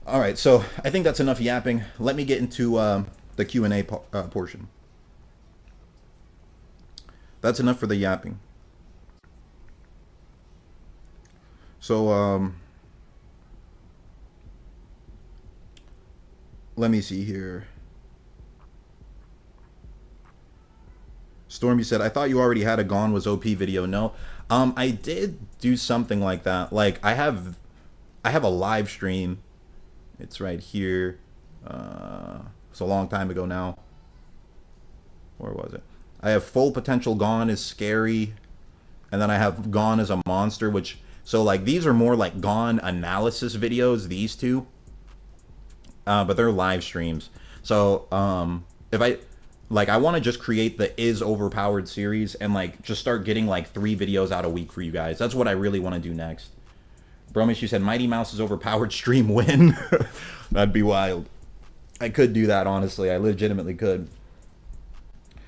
All right, so I think that's enough yapping. Let me get into the Q&A portion. That's enough for the yapping. So let me see here. Stormy said, I thought you already had a Gone was OP video. No, I did do something like that. Like I have a live stream. It's right here. It's a long time ago now. Where was it? I have Full Potential Gone is scary, and then I have Gone as a monster. Which, so like these are more like Gone analysis videos. These two, but they're live streams. So if I want to just create the is overpowered series and like just start getting like 3 videos out a week for you guys. That's what I really want to do next. Bromish, you said Mighty Mouse is overpowered stream win. That'd be wild. I could do that, honestly. I legitimately could.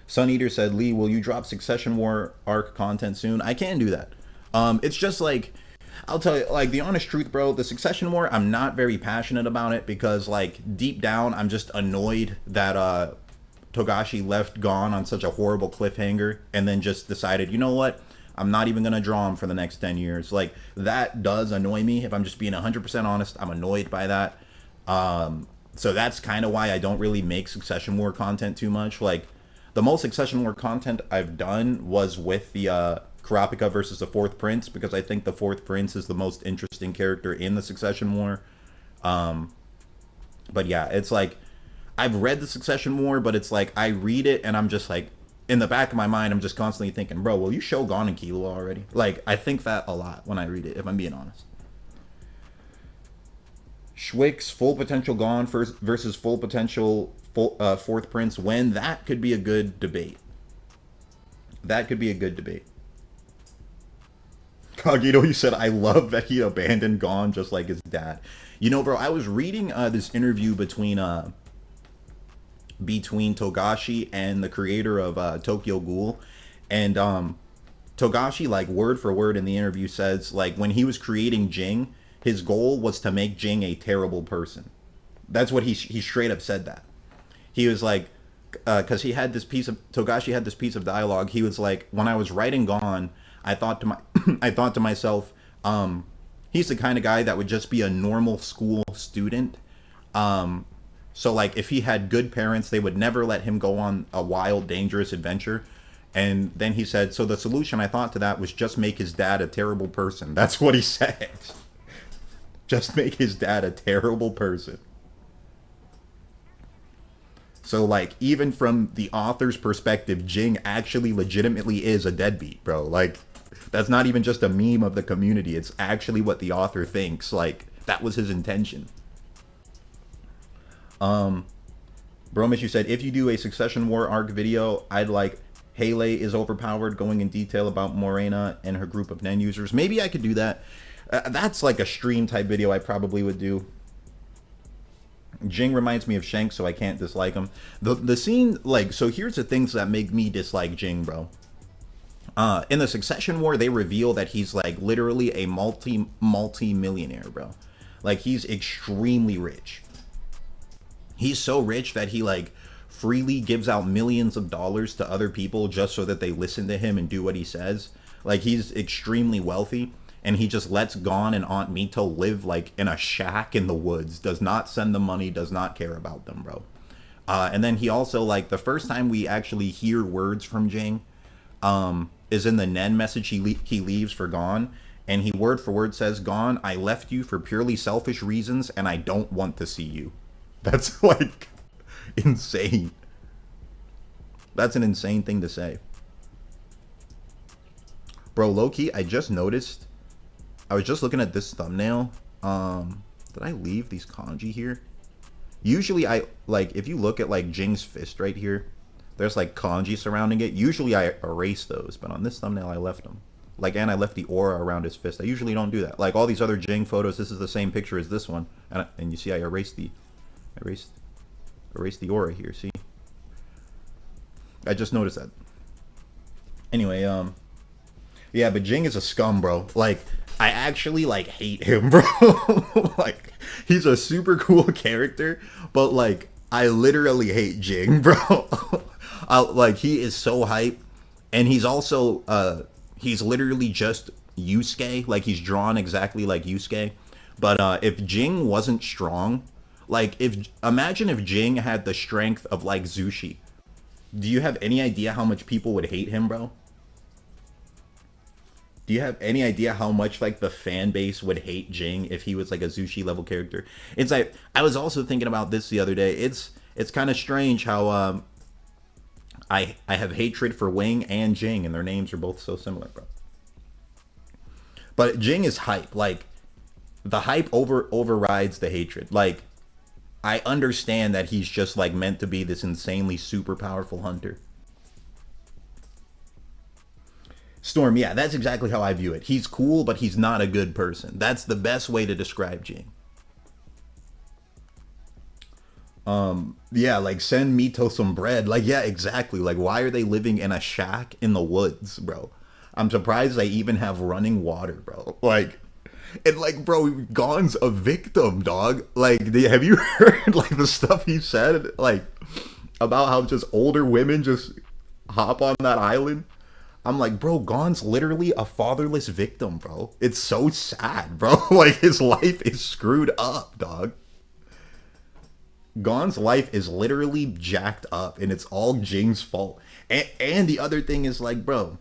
Sun Eater said, Lee, will you drop Succession War arc content soon? I can do that. It's just like, I'll tell you, like, the honest truth, bro, the Succession War, I'm not very passionate about it because, like, deep down, I'm just annoyed that, Togashi left Gon on such a horrible cliffhanger and then just decided, you know what? I'm not even going to draw him for the next 10 years. Like, that does annoy me. If I'm just being 100% honest, I'm annoyed by that. So that's kind of why I don't really make Succession War content too much. Like, the most Succession War content I've done was with the Kurapika versus the Fourth Prince, because I think the Fourth Prince is the most interesting character in the Succession War. But yeah, it's like, I've read the Succession War, but it's like I read it and I'm just like, in the back of my mind, I'm just constantly thinking, bro, will you show Gon and Killua already? Like, I think that a lot when I read it, if I'm being honest. Schwick's Full Potential Gon versus Full Potential Fourth Prince, when that could be a good debate. That could be a good debate. Kagito, you said, I love that he abandoned Gon just like his dad. You know, bro, I was reading this interview between Togashi and the creator of Tokyo Ghoul, and Togashi, like, word for word in the interview says, like, when he was creating Ging, his goal was to make Ging a terrible person. That's what he straight up said. That he was like, because Togashi had this piece of dialogue. He was like, when I was writing Gon, I thought to myself, he's the kind of guy that would just be a normal school student. So, like, if he had good parents, they would never let him go on a wild, dangerous adventure. And then he said, so the solution I thought to that was just make his dad a terrible person. That's what he said. Just make his dad a terrible person. So, like, even from the author's perspective, Ging actually legitimately is a deadbeat, bro. Like, that's not even just a meme of the community. It's actually what the author thinks. Like, that was his intention. Bromish, you said, if you do a Succession War arc video, I'd like Hele is overpowered, going in detail about Morena and her group of Nen users. Maybe I could do that. That's like a stream type video I probably would do. Ging reminds me of Shanks, so I can't dislike him. The scene, like, so here's the things that make me dislike Ging, bro. In the Succession War, they reveal that he's, like, literally a multi-millionaire, bro. Like, he's extremely rich. He's so rich that he, like, freely gives out millions of dollars to other people just so that they listen to him and do what he says. Like, he's extremely wealthy, and he just lets Gon and Aunt Mito live, like, in a shack in the woods. Does not send them money, does not care about them, bro. And then he also, like, the first time we actually hear words from Ging is in the Nen message he leaves for Gon. And he word for word says, Gon, I left you for purely selfish reasons, and I don't want to see you. That's, like, insane. That's an insane thing to say. Bro, low-key, I just noticed. I was just looking at this thumbnail. Did I leave these kanji here? Usually I, like, if you look at, like, Jing's fist right here, there's, like, kanji surrounding it. Usually I erase those, but on this thumbnail I left them. Like, and I left the aura around his fist. I usually don't do that. Like, all these other Jing photos, this is the same picture as this one. And you see I erased the aura here, see? I just noticed that. Anyway, yeah, but Ging is a scum, bro. Like, I actually, like, hate him, bro. Like, he's a super cool character, but, like, I literally hate Ging, bro. Like, he is so hype, and he's also, he's literally just Yusuke. Like, he's drawn exactly like Yusuke. But, if Ging wasn't strong, like, imagine if Ging had the strength of, like, Zushi. Do you have any idea how much people would hate him, bro? Do you have any idea how much, like, the fan base would hate Ging if he was, like, a Zushi level character? It's like, I was also thinking about this the other day. It's kind of strange how I have hatred for Wing and Ging, and their names are both so similar, bro. But Ging is hype. Like, the hype overrides the hatred. Like, I understand that he's just, like, meant to be this insanely super powerful hunter. Storm, yeah, that's exactly how I view it. He's cool, but he's not a good person. That's the best way to describe Ging. Yeah, like, send Mito some bread. Like, yeah, exactly. Like, why are they living in a shack in the woods, bro? I'm surprised they even have running water, bro. Like, and, like, bro, Gon's a victim, dog. Like, have you heard, like, the stuff he said, like, about how just older women just hop on that island? I'm like, bro, Gon's literally a fatherless victim, bro. It's so sad, bro. Like, his life is screwed up, dog. Gon's life is literally jacked up, and it's all Jing's fault. And the other thing is, like, bro,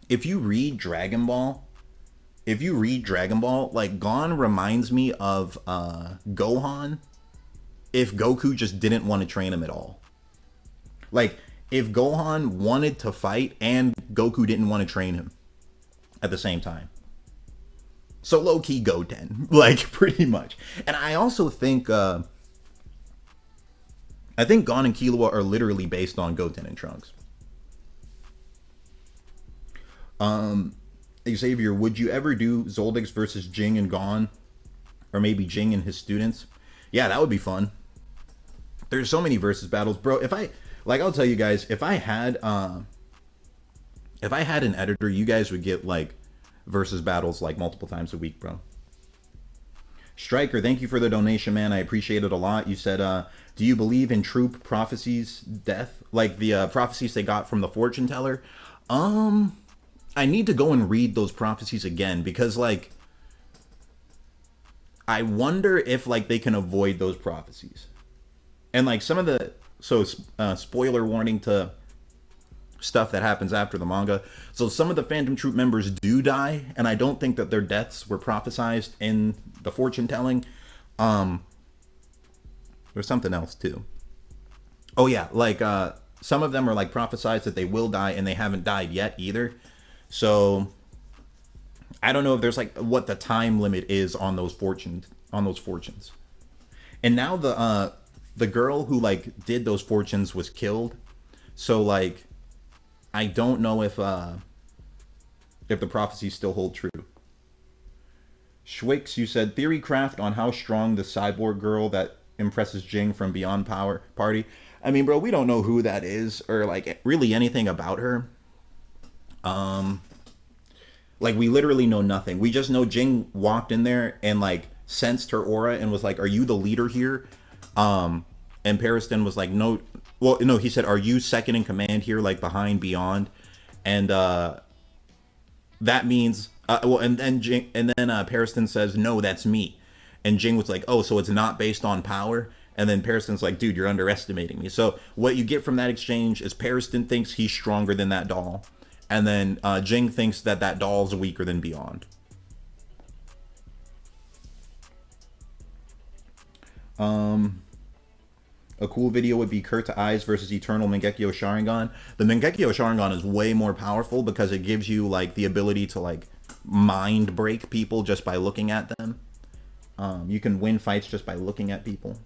if you read Dragon Ball, like, Gon reminds me of Gohan if Goku just didn't want to train him at all. Like, if Gohan wanted to fight and Goku didn't want to train him at the same time. So low-key Goten, like, pretty much. And I also think, Gon and Killua are literally based on Goten and Trunks. Xavier, would you ever do Zoldix versus Ging and Gon? Or maybe Ging and his students? Yeah, that would be fun. There's so many versus battles. Bro, like, I'll tell you guys, if I had an editor, you guys would get, like, versus battles, like, multiple times a week, bro. Striker, thank you for the donation, man. I appreciate it a lot. You said, do you believe in troop prophecies death? Like the prophecies they got from the fortune teller? I need to go and read those prophecies again because, like, I wonder if, like, they can avoid those prophecies. And, like, some of the... So, spoiler warning to stuff that happens after the manga. So, some of the Phantom Troop members do die, and I don't think that their deaths were prophesized in the fortune telling. There's something else, too. Oh, yeah, like, some of them are, like, prophesized that they will die, and they haven't died yet, either. So, I don't know if there's, like, what the time limit is on those fortunes. And now the girl who, like, did those fortunes was killed. So, like, I don't know if the prophecies still hold true. Schwix, you said theory craft on how strong the cyborg girl that impresses Ging from Beyond Power Party. I mean, bro, we don't know who that is or, like, really anything about her. Like, we literally know nothing. We just know Ging walked in there and, like, sensed her aura and was like, "Are you the leader here?" And Pariston was like, "No." Well, no, he said, "Are you second in command here, like, behind Beyond?" And that means, and then Pariston says, "No, that's me." And Ging was like, "Oh, so it's not based on power?" And then Pariston's like, "Dude, you're underestimating me." So what you get from that exchange is Pariston thinks he's stronger than that doll. And then Ging thinks that that doll's weaker than Beyond. A cool video would be Kurt to Eyes versus Eternal Mangekyo Sharingan. The Mangekyo Sharingan is way more powerful because it gives you like the ability to like mind break people just by looking at them. You can win fights just by looking at people.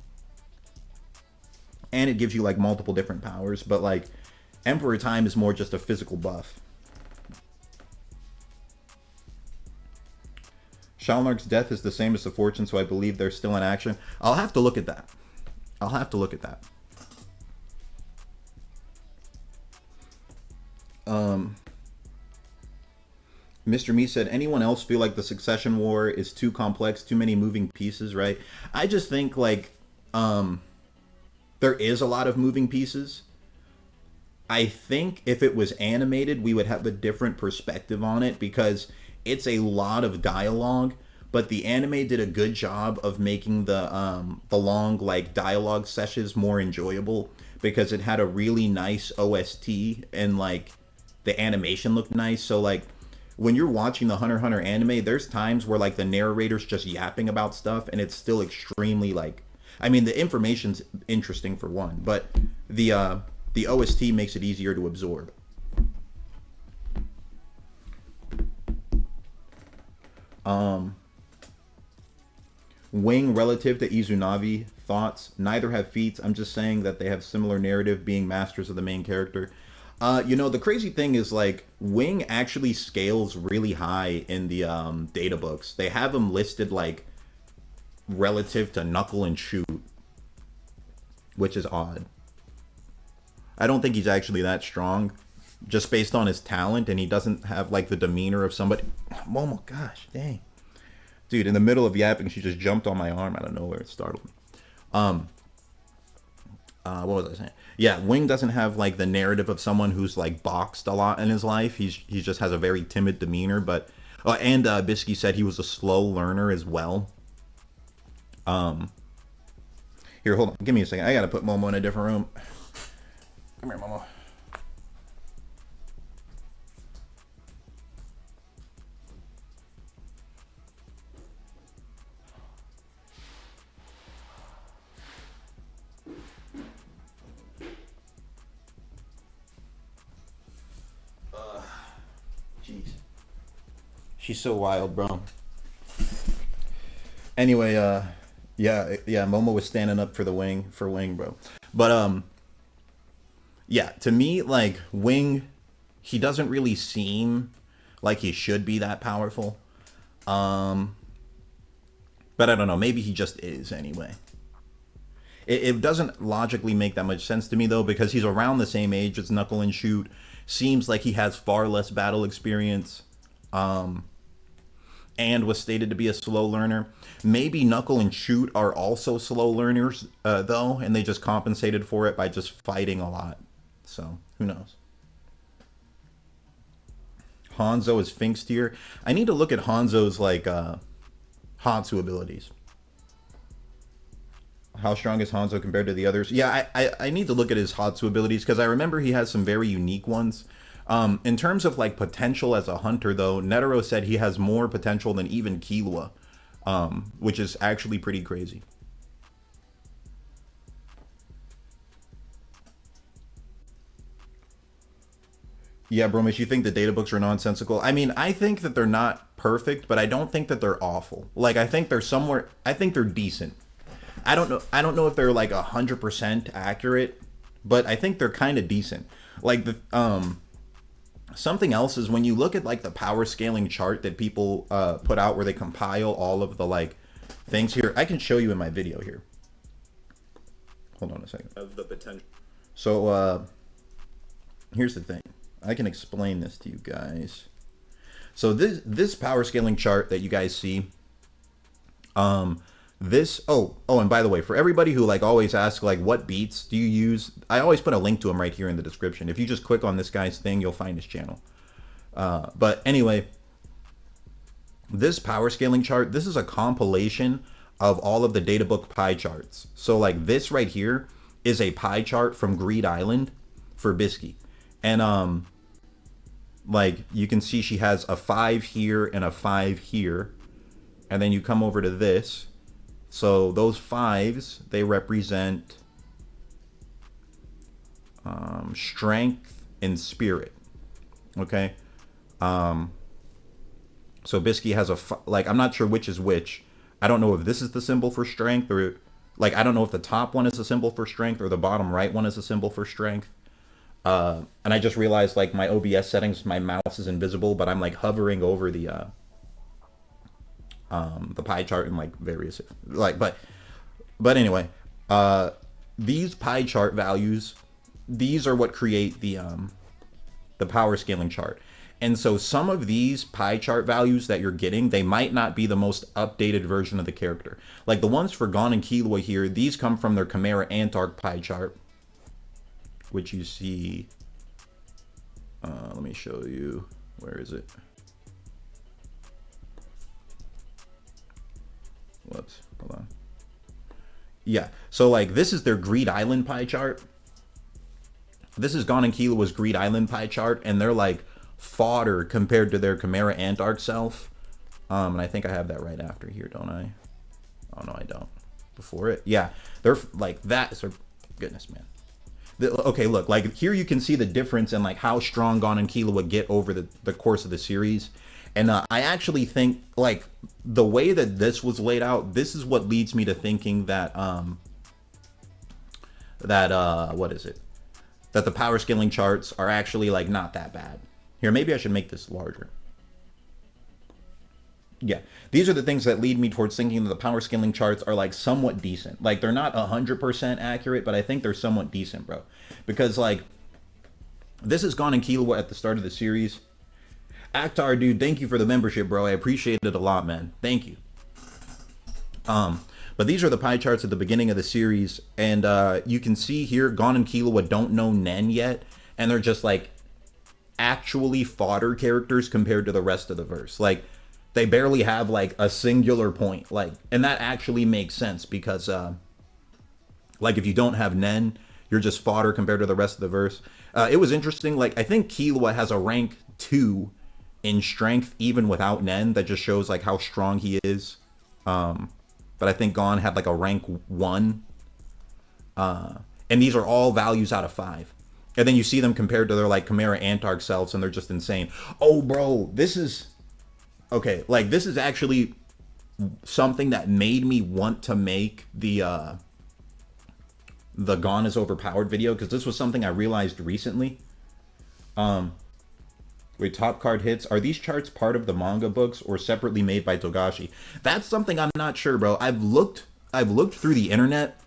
And it gives you like multiple different powers, but like Emperor Time is more just a physical buff. Shalnark's death is the same as the Fortune, so I believe they're still in action. I'll have to look at that. I'll have to look at that. Mr. Me said, anyone else feel like the Succession War is too complex, too many moving pieces, right? I just think like there is a lot of moving pieces. I think if it was animated, we would have a different perspective on it because it's a lot of dialogue, but the anime did a good job of making the long like dialogue sessions more enjoyable because it had a really nice OST and like the animation looked nice. So like when you're watching the Hunter x Hunter anime, there's times where like the narrator's just yapping about stuff and it's still extremely like, I mean, the information's interesting for one, but the OST makes it easier to absorb. Wing relative to Izunavi, thoughts? Neither have feats. I'm just saying that they have similar narrative, being masters of the main character. You know, the crazy thing is like Wing actually scales really high in the data books. They have him listed like relative to Knuckle and Shoot, which is odd. I don't think he's actually that strong, just based on his talent, and he doesn't have like the demeanor of somebody. Momo, gosh, dang, dude! In the middle of yapping, she just jumped on my arm out of nowhere. It startled me. What was I saying? Yeah, Wing doesn't have like the narrative of someone who's like boxed a lot in his life. He just has a very timid demeanor. But and Bisky said he was a slow learner as well. Here, hold on, give me a second. I gotta put Momo in a different room. Come here, Momo. Jeez. She's so wild, bro. Anyway, yeah, Momo was standing up for Wing, bro. But yeah, to me, like Wing, he doesn't really seem like he should be that powerful. But I don't know, maybe he just is anyway. It doesn't logically make that much sense to me though, because he's around the same age as Knuckle and Shoot. Seems like he has far less battle experience. And was stated to be a slow learner. Maybe Knuckle and Shoot are also slow learners, though, and they just compensated for it by just fighting a lot. So, who knows? Hanzo is Finks tier. I need to look at Hanzo's, like, Hatsu abilities. How strong is Hanzo compared to the others? Yeah, I need to look at his Hatsu abilities, because I remember he has some very unique ones. In terms of like potential as a hunter though, Netero said he has more potential than even Killua, which is actually pretty crazy. Yeah, Bromish, you think the data books are nonsensical? I mean, I think that they're not perfect, but I don't think that they're awful. Like, I think they're somewhere, I think they're decent. I don't know if they're like 100% accurate, but I think they're kind of decent. Like the, something else is when you look at like the power scaling chart that people put out where they compile all of the like things here. I can show you in my video here. Hold on a second. Of the potential. So here's the thing. I can explain this to you guys. So this power scaling chart that you guys see, this, and by the way, for everybody who like always asks like what beats do you use, I always put a link to him right here in the description. If you just click on this guy's thing, you'll find his channel. But anyway, this power scaling chart, this is a compilation of all of the databook pie charts. So like this right here is a pie chart from Greed Island for Bisky. And like you can see she has a 5 here and a 5 here. And then you come over to this. So those 5s, they represent strength and spirit. Okay. So Bisky has like, I'm not sure which is which. I don't know if this is the symbol for strength, or like, I don't know if the top one is a symbol for strength or the bottom right one is a symbol for strength. And I just realized, like, my OBS settings, my mouse is invisible, but I'm like hovering over the pie chart and like various, like, but anyway, these pie chart values, these are what create the power scaling chart. And so some of these pie chart values that you're getting, they might not be the most updated version of the character. Like the ones for Gon and Killua here, these come from their Chimera Ant Arc pie chart, which you see, let me show you, where is it? Whoops, hold on. Yeah, so like this is their Greed Island pie chart. This is Gon and Killua's Greed Island pie chart, and they're like fodder compared to their Chimera Ant Arc self. And I think I have that right after here, don't I? Oh no, I don't. Before it, yeah, they're like that. So, goodness, man. Okay, look, like here you can see the difference in like how strong Gon and Killua get over the course of the series. And I actually think, like, the way that this was laid out, this is what leads me to thinking that what is it? That the power scaling charts are actually like not that bad. Here, maybe I should make this larger. Yeah, these are the things that lead me towards thinking that the power scaling charts are like somewhat decent. Like they're not 100% accurate, but I think they're somewhat decent, bro. Because like this is Gon and Killua at the start of the series. Akhtar, dude, thank you for the membership, bro. I appreciate it a lot, man. Thank you. But these are the pie charts at the beginning of the series, and you can see here Gon and Killua don't know Nen yet, and they're just like actually fodder characters compared to the rest of the verse. Like they barely have like a singular point, like, and that actually makes sense because like if you don't have Nen, you're just fodder compared to the rest of the verse. It was interesting, like I think Killua has a rank 2 in strength even without Nen. That just shows like how strong he is. But I think Gon had like a rank 1. And these are all values out of 5. And then you see them compared to their like Chimera Ant Arc selves, and they're just insane. Oh, bro, this is okay. Like this is actually something that made me want to make the Gon is overpowered video, because this was something I realized recently. Wait, top card hits. Are these charts part of the manga books or separately made by Togashi? That's something I'm not sure, bro. I've looked through the internet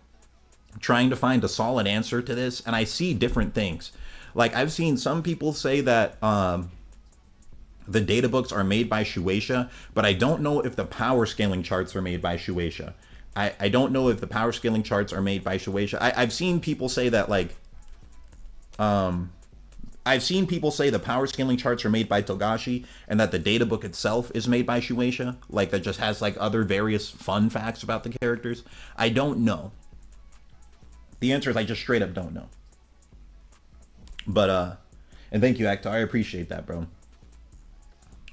trying to find a solid answer to this, and I see different things. Like I've seen some people say that the data books are made by Shueisha, but I don't know if the power scaling charts are made by Shueisha. I don't know if the power scaling charts are made by Shueisha. I've seen people say that like I've seen people say the power scaling charts are made by Togashi and that the data book itself is made by Shueisha, like that just has like other various fun facts about the characters. I don't know. The answer is I just straight up don't know. But and thank you, Akhtar. I appreciate that, bro.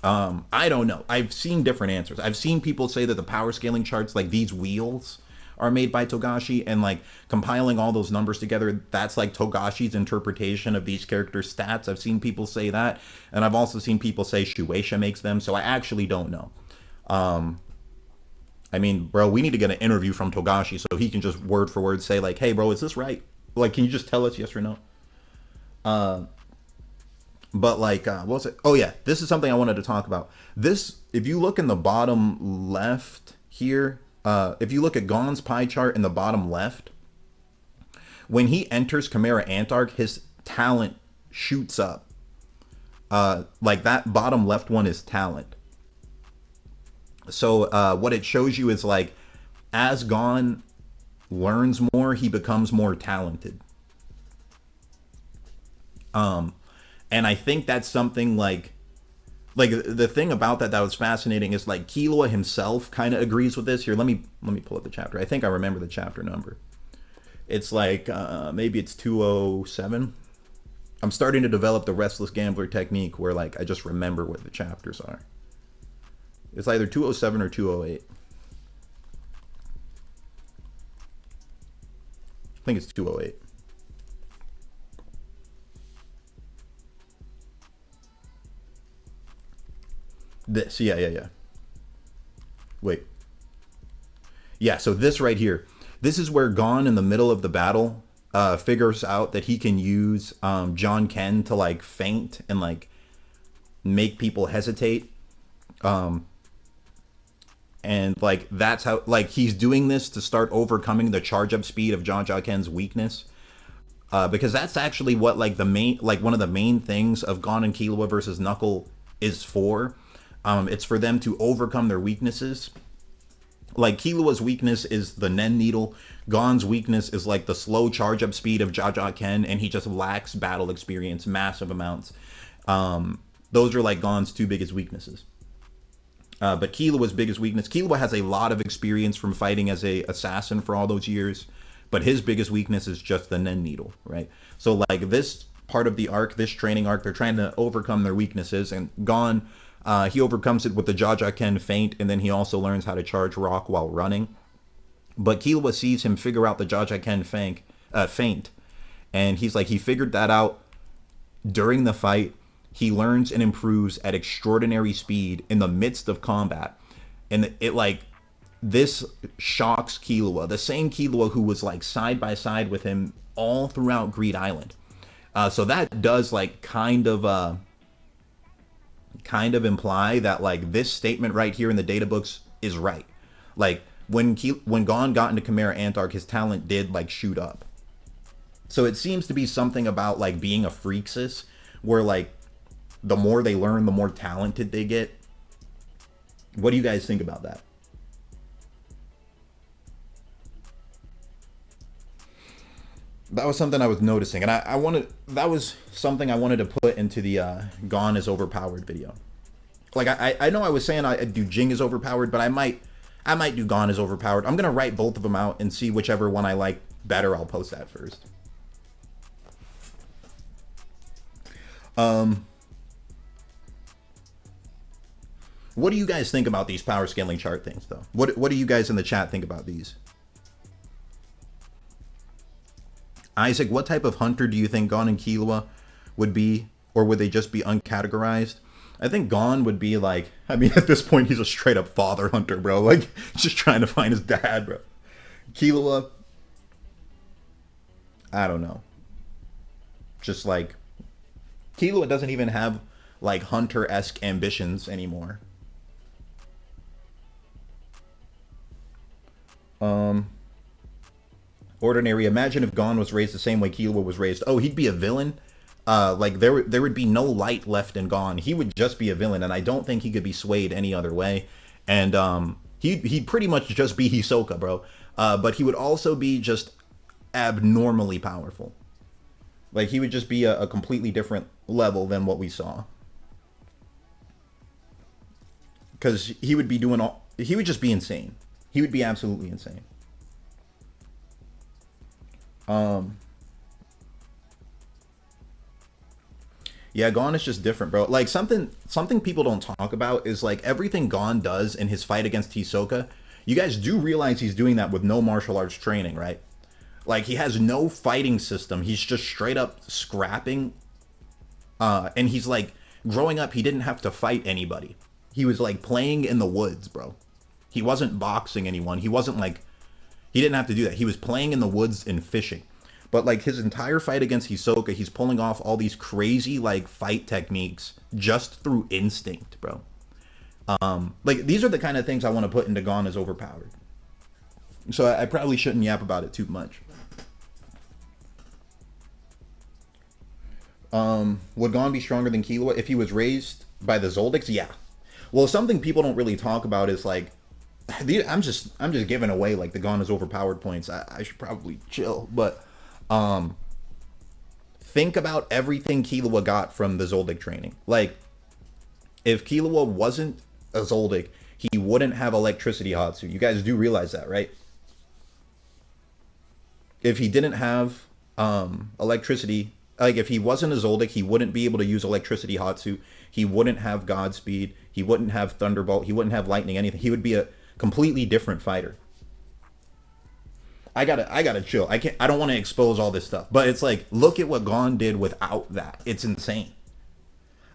I don't know. I've seen different answers. I've seen people say that the power scaling charts, like these wheels, are made by Togashi, and like compiling all those numbers together, that's like Togashi's interpretation of these characters' stats. I've seen people say that, and I've also seen people say Shueisha makes them, so I actually don't know. I mean, bro, we need to get an interview from Togashi so he can just word for word say like, hey, bro, is this right? Like, can you just tell us yes or no? But like, what was it? Oh yeah, this is something I wanted to talk about. This, if you look in the bottom left here, if you look at Gon's pie chart in the bottom left, when he enters Chimera Ant Arc, his talent shoots up. Like that bottom left one is talent. So what it shows you is like, as Gon learns more, he becomes more talented. And I think that's something like the thing about that was fascinating is like Killua himself kind of agrees with this. Here, let me pull up the chapter. I think I remember the chapter number. It's like maybe it's 207. I'm starting to develop the restless gambler technique where like I just remember what the chapters are. It's either 207 or 208. I think it's 208. This, yeah. Wait. Yeah, so this right here. This is where Gon in the middle of the battle figures out that he can use John Ken to like feint and like make people hesitate. And like that's how like he's doing this to start overcoming the charge up speed of John Ken's weakness. Because that's actually what like the main like one of the main things of Gon and Killua versus Knuckle is for. It's for them to overcome their weaknesses. Like Killua's weakness is the Nen Needle. Gon's weakness is like the slow charge up speed of Jaja Ken, and he just lacks battle experience, massive amounts. Those are like Gon's two biggest weaknesses. But Killua's biggest weakness, Killua has a lot of experience from fighting as a assassin for all those years, but his biggest weakness is just the Nen Needle, right? So like this part of the arc, this training arc, they're trying to overcome their weaknesses, and Gon, he overcomes it with the Jaja Ken feint, and then he also learns how to charge rock while running. But Killua sees him figure out the Jaja Ken feint, and he's like, he figured that out during the fight. He learns and improves at extraordinary speed in the midst of combat. And it like, this shocks Killua, the same Killua who was like side by side with him all throughout Greed Island. So that does like kind of imply that like this statement right here in the data books is right. Like when Gon got into Chimera Antark, his talent did like shoot up. So it seems to be something about like being a freaksis, where like the more they learn, the more talented they get. What do you guys think about that? That was something I was noticing, and that was something I wanted to put into the Gon is overpowered video. Like I know I was saying I do Ging is overpowered, but I might do Gon is overpowered. I'm gonna write both of them out and see whichever one I like better. I'll post that first. What do you guys think about these power scaling chart things, though? What do you guys in the chat think about these? Isaac, what type of hunter do you think Gon and Killua would be, or would they just be uncategorized? I think Gon would be like, I mean, at this point, he's a straight up father hunter, bro. Like, just trying to find his dad, bro. Killua, I don't know. Just like, Killua doesn't even have like hunter-esque ambitions anymore. Ordinary, imagine if Gon was raised the same way Killua was raised. Oh, he'd be a villain. Like there would be no light left in Gon. He would just be a villain, and I don't think he could be swayed any other way. And he'd pretty much just be Hisoka, bro. But he would also be just abnormally powerful. Like he would just be a completely different level than what we saw. Because he would be he would just be insane. He would be absolutely insane. Yeah, Gon is just different, bro. Like something people don't talk about is like everything Gon does in his fight against Hisoka. You guys do realize he's doing that with no martial arts training, right? Like he has no fighting system. He's just straight up scrapping. And he's like, growing up, he didn't have to fight anybody. He was like playing in the woods, bro. He wasn't boxing anyone. He wasn't like, he didn't have to do that. He was playing in the woods and fishing. But like his entire fight against Hisoka, he's pulling off all these crazy like fight techniques just through instinct, bro. Like these are the kind of things I want to put into Gon as overpowered. So I probably shouldn't yap about it too much. Would Gon be stronger than Killua if he was raised by the Zoldycks? Yeah. Well, something people don't really talk about is like, I'm just giving away like the Gon is overpowered points. I should probably chill, but think about everything Killua got from the Zoldyck training. Like, if Killua wasn't a Zoldyck, he wouldn't have electricity Hatsu. You guys do realize that, right? If he didn't have electricity, like if he wasn't a Zoldyck, he wouldn't be able to use electricity Hatsu. He wouldn't have Godspeed. He wouldn't have Thunderbolt. He wouldn't have Lightning, anything. He would be a completely different fighter. I gotta chill. I don't want to expose all this stuff, but it's like, look at what Gon did without that. It's insane.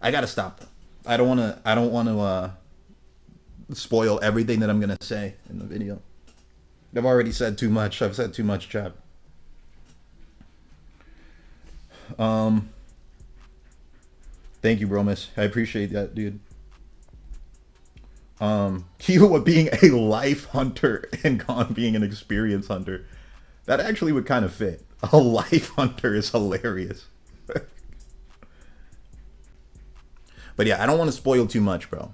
I gotta stop that. I don't want to spoil everything that I'm gonna say in the video. I've already said too much. I've said too much, chat. Thank you, Bromus. I appreciate that, dude. Killua being a life hunter and Gon being an experience hunter. That actually would kind of fit. A life hunter is hilarious. But yeah, I don't want to spoil too much, bro.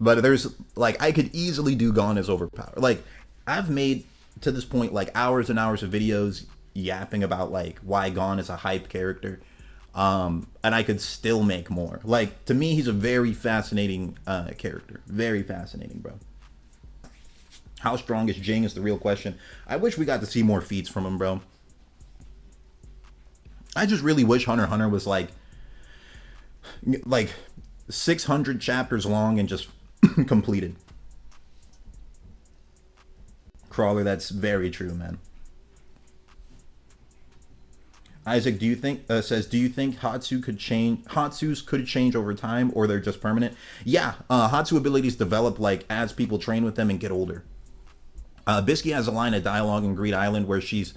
But there's, like, I could easily do Gon as overpowered. Like, I've made, to this point, like, hours and hours of videos yapping about, like, why Gon is a hype character. And I could still make more. Like, to me, he's a very fascinating character. Very fascinating, bro. How strong is Ging is the real question. I wish we got to see more feats from him, bro. I just really wish Hunter x Hunter was, like 600 chapters long and just completed. Crawler, that's very true, man. Isaac, do you think says, do you think Hatsu could change? Hatsus could change over time, or they're just permanent? Yeah, Hatsu abilities develop like as people train with them and get older. Bisky has a line of dialogue in Greed Island where she's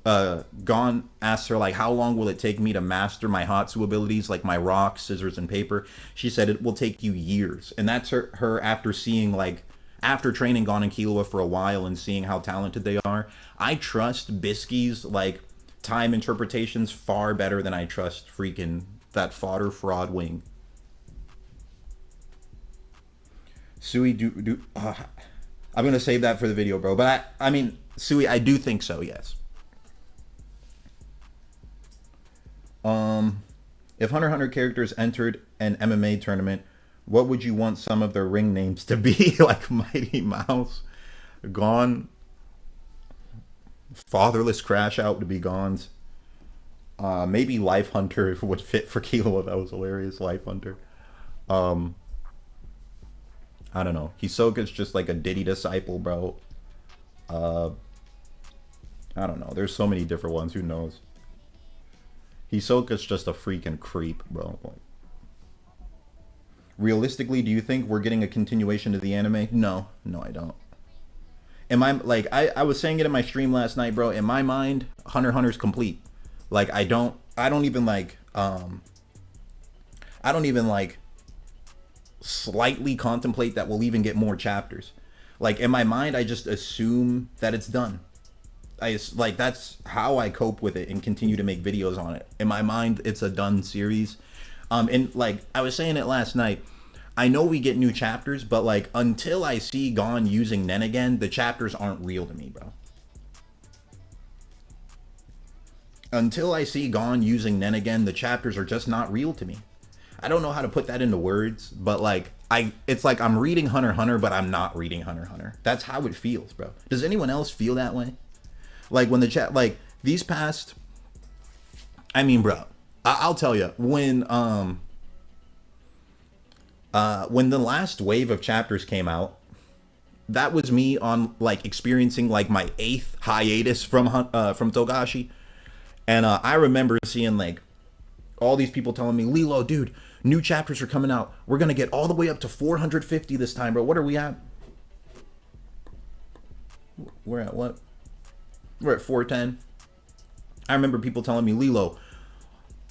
Gon asks her like, how long will it take me to master my Hatsu abilities, like my rock, scissors, and paper? She said it will take you years, and that's her after seeing like after training Gon and Killua for a while and seeing how talented they are. I trust Bisky's like time interpretations far better than I trust freaking that fodder fraud wing. Sui, I'm gonna save that for the video, bro. But I mean, Sui, I do think so. Yes. If Hunter x Hunter characters entered an MMA tournament, what would you want some of their ring names to be? Like Mighty Mouse, Gon, Fatherless Crash Out to be Gon's. Maybe Life Hunter would fit for Killua. That was hilarious. Life Hunter. I don't know. Hisoka's just like a Diddy disciple, bro. I don't know. There's so many different ones. Who knows? Hisoka's just a freaking creep, bro. Like, realistically, do you think we're getting a continuation to the anime? No, I don't. In my, like, I was saying it in my stream last night, bro. In my mind, Hunter x Hunter's complete. Like, I don't even like slightly contemplate that we'll even get more chapters. Like, in my mind, I just assume that it's done. Like, that's how I cope with it and continue to make videos on it. In my mind, it's a done series. And like I was saying it last night, I know we get new chapters, but like until I see Gon using Nen again, the chapters aren't real to me, bro. Until I see Gon using Nen again, the chapters are just not real to me. I don't know how to put that into words, but like it's like I'm reading Hunter x Hunter, but I'm not reading Hunter x Hunter. That's how it feels, bro. Does anyone else feel that way? Like when the chat, like these past, I mean, bro, I'll tell you, when the last wave of chapters came out, that was me on like experiencing like my 8th hiatus from Togashi. And I remember seeing like all these people telling me, Lilo, dude, new chapters are coming out. We're going to get all the way up to 450 this time, bro. What are we at? We're at what? We're at 410. I remember people telling me, Lilo,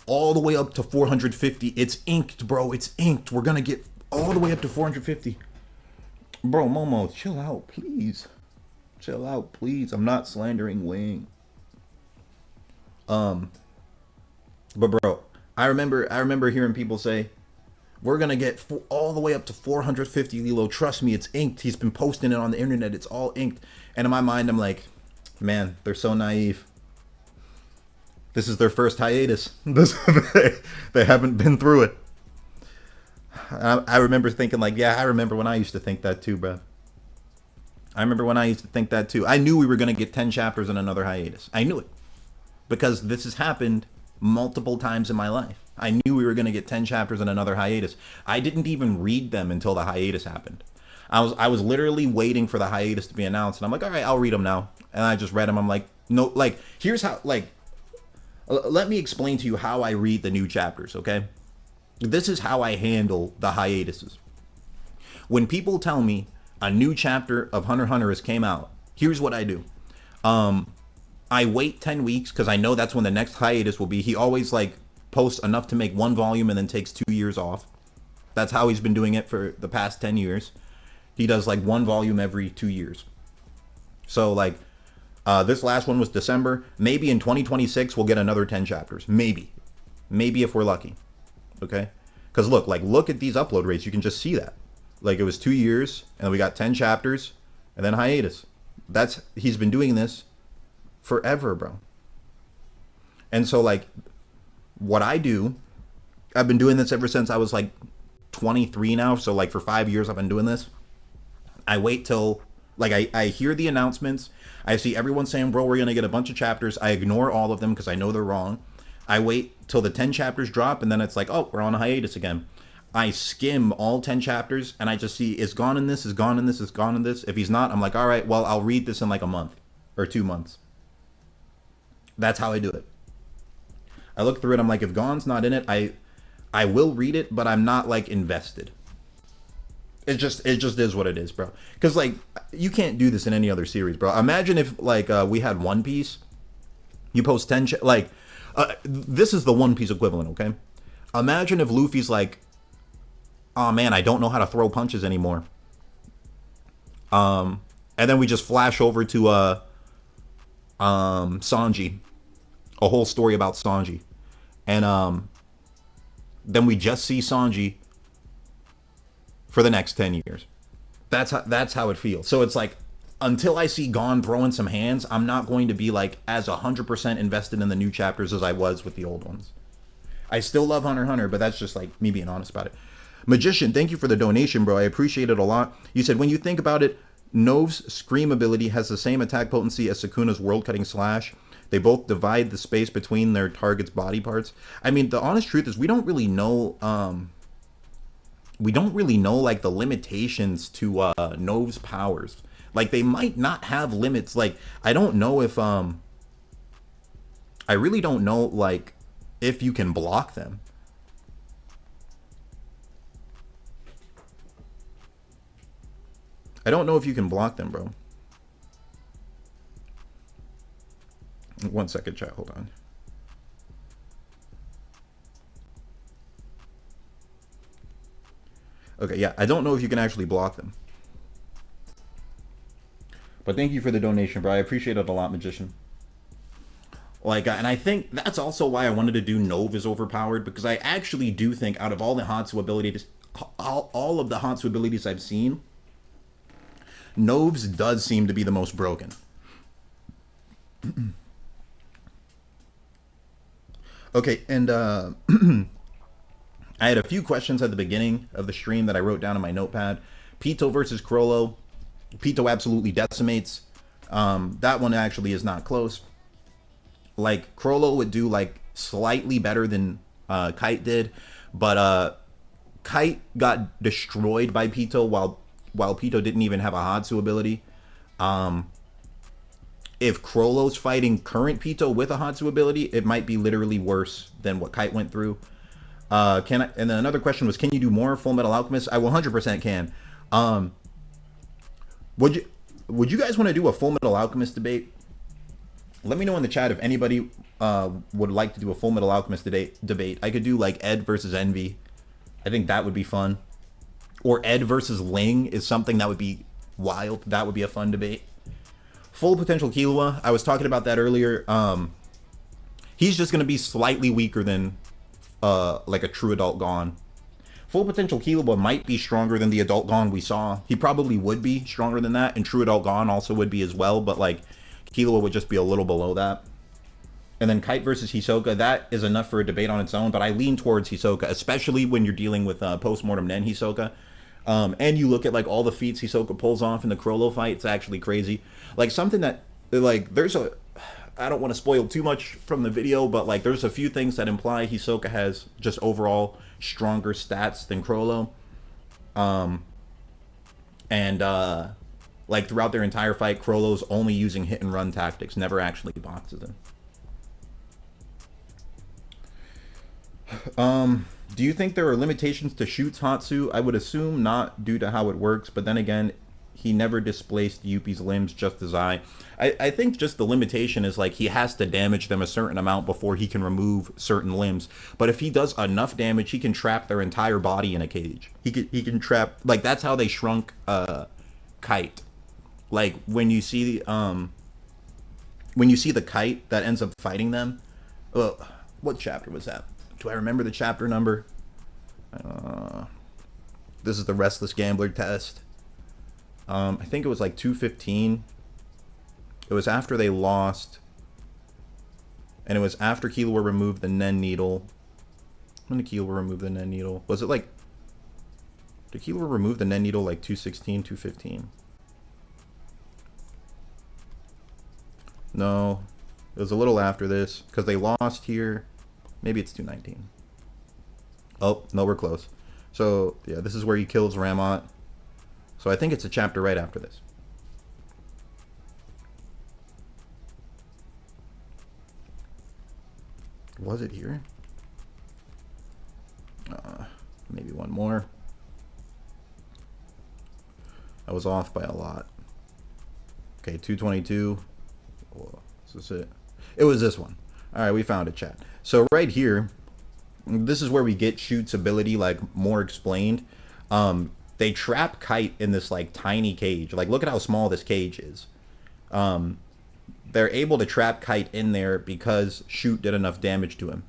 all the way up to 450. It's inked, bro. It's inked. We're going to get all the way up to 450. Bro, Momo, chill out, please. Chill out, please. I'm not slandering Wing. But bro, I remember hearing people say, we're going to get all the way up to 450, Lilo. Trust me, it's inked. He's been posting it on the internet. It's all inked. And in my mind, I'm like, man, they're so naive. This is their first hiatus. They haven't been through it. I remember thinking like, yeah, I remember when I used to think that too, bro. I remember when I used to think that too. I knew we were going to get 10 chapters and another hiatus. I knew it. Because this has happened multiple times in my life. I knew we were going to get 10 chapters and another hiatus. I didn't even read them until the hiatus happened. I was literally waiting for the hiatus to be announced. And I'm like, all right, I'll read them now. And I just read them. I'm like, no, like, here's how, like, let me explain to you how I read the new chapters, okay? This is how I handle the hiatuses. When people tell me a new chapter of Hunter x Hunter has came out, here's what I do. I wait 10 weeks because I know that's when the next hiatus will be. He always like posts enough to make one volume and then takes 2 years off. That's how he's been doing it for the past 10 years. He does like one volume every 2 years. So like this last one was December. Maybe in 2026 we'll get another 10 chapters. Maybe if we're lucky. Okay? Because look at these upload rates. You can just see that. Like it was 2 years and we got 10 chapters and then hiatus. He's been doing this forever, bro. And so like what I do, I've been doing this ever since I was like 23 now. So like for 5 years I've been doing this. I wait till like I hear the announcements. I see everyone saying, bro, we're going to get a bunch of chapters. I ignore all of them because I know they're wrong. I wait till the 10 chapters drop and then it's like, oh, we're on a hiatus again. I skim all 10 chapters and I just see is gone in this, is gone in this, is gone in this. If he's not, I'm like, all right, well, I'll read this in like a month or 2 months. That's how I do it. I look through it. I'm like, if Gon's not in it, I will read it, but I'm not like invested. It just is what it is, bro. Because like you can't do this in any other series, bro. Imagine if like we had One Piece. You post 10 this is the One Piece equivalent, okay? Imagine if Luffy's like, oh man, I don't know how to throw punches anymore. And then we just flash over to Sanji. A whole story about Sanji. And then we just see Sanji for the next 10 years. That's how it feels. So it's like until I see Gon throwing some hands, I'm not going to be like as 100% invested in the new chapters as I was with the old ones. I still love Hunter x Hunter, but that's just like me being honest about it. Magician, thank you for the donation, bro. I appreciate it a lot. You said, when you think about it, Nove's Scream ability has the same attack potency as Sukuna's world-cutting slash. They both divide the space between their target's body parts. I mean, the honest truth is we don't really know like the limitations to Nove's powers. Like they might not have limits. Like I don't know if I really don't know like if you can block them. I don't know if you can block them, bro. 1 second, chat. Hold on. Okay, yeah. I don't know if you can actually block them. But thank you for the donation, bro. I appreciate it a lot, Magician. Like, and I think that's also why I wanted to do Nove is overpowered, because I actually do think out of all the Hatsu abilities, all of the Hatsu abilities I've seen, Nove's does seem to be the most broken. Okay, and I had a few questions at the beginning of the stream that I wrote down in my notepad. Pitou versus Chrollo. Pitou absolutely decimates. That one actually is not close. Like, Chrollo would do, like, slightly better than Kite did, but Kite got destroyed by Pitou while Pitou didn't even have a Hatsu ability. If Chrollo's fighting current Pitou with a Hatsu ability, it might be literally worse than what Kite went through. And then another question was, can you do more Full Metal Alchemist? I 100% can. Would you guys want to do a Full Metal Alchemist debate? Let me know in the chat if anybody would like to do a Full Metal Alchemist debate. I could do like Ed versus Envy. I think that would be fun. Or Ed versus Ling is something that would be wild. That would be a fun debate. Full Potential Killua, I was talking about that earlier. He's just going to be slightly weaker than like a true adult Gon. Full Potential Killua might be stronger than the adult Gon we saw. He probably would be stronger than that, and true adult Gon also would be as well, but like Killua would just be a little below that. And then Kite versus Hisoka, that is enough for a debate on its own, but I lean towards Hisoka, especially when you're dealing with Postmortem Nen Hisoka. And you look at like all the feats Hisoka pulls off in the Chrollo fight, it's actually crazy. Like something that, like, I don't want to spoil too much from the video, but like there's a few things that imply Hisoka has just overall stronger stats than Chrollo. Like throughout their entire fight, Chrollo's only using hit and run tactics, never actually boxes him. Do you think there are limitations to Shoot's Hatsu? I would assume not due to how it works, but then again, he never displaced Yuppie's limbs just as I think just the limitation is like he has to damage them a certain amount before he can remove certain limbs. But if he does enough damage, he can trap their entire body in a cage. He can trap, like, that's how they shrunk Kite. Like when you see the Kite that ends up fighting them. What chapter was that? Do I remember the chapter number? This is the Restless Gambler test. I think it was like 215. It was after they lost. And it was after Killua removed the Nen Needle. When did Killua remove the Nen Needle? Was it like... Did Killua remove the Nen Needle like 216, 215? No. It was a little after this. Because they lost here. Maybe it's 219. Oh, no, we're close. So, yeah, this is where he kills Ramot. So I think it's a chapter right after this. Was it here? Maybe one more. I was off by a lot. Okay, 222. Oh, is this it? It was this one. All right, we found it, chat. So right here, this is where we get Shoot's ability, like, more explained. They trap Kite in this, like, tiny cage. Like, look at how small this cage is. They're able to trap Kite in there because Shoot did enough damage to him.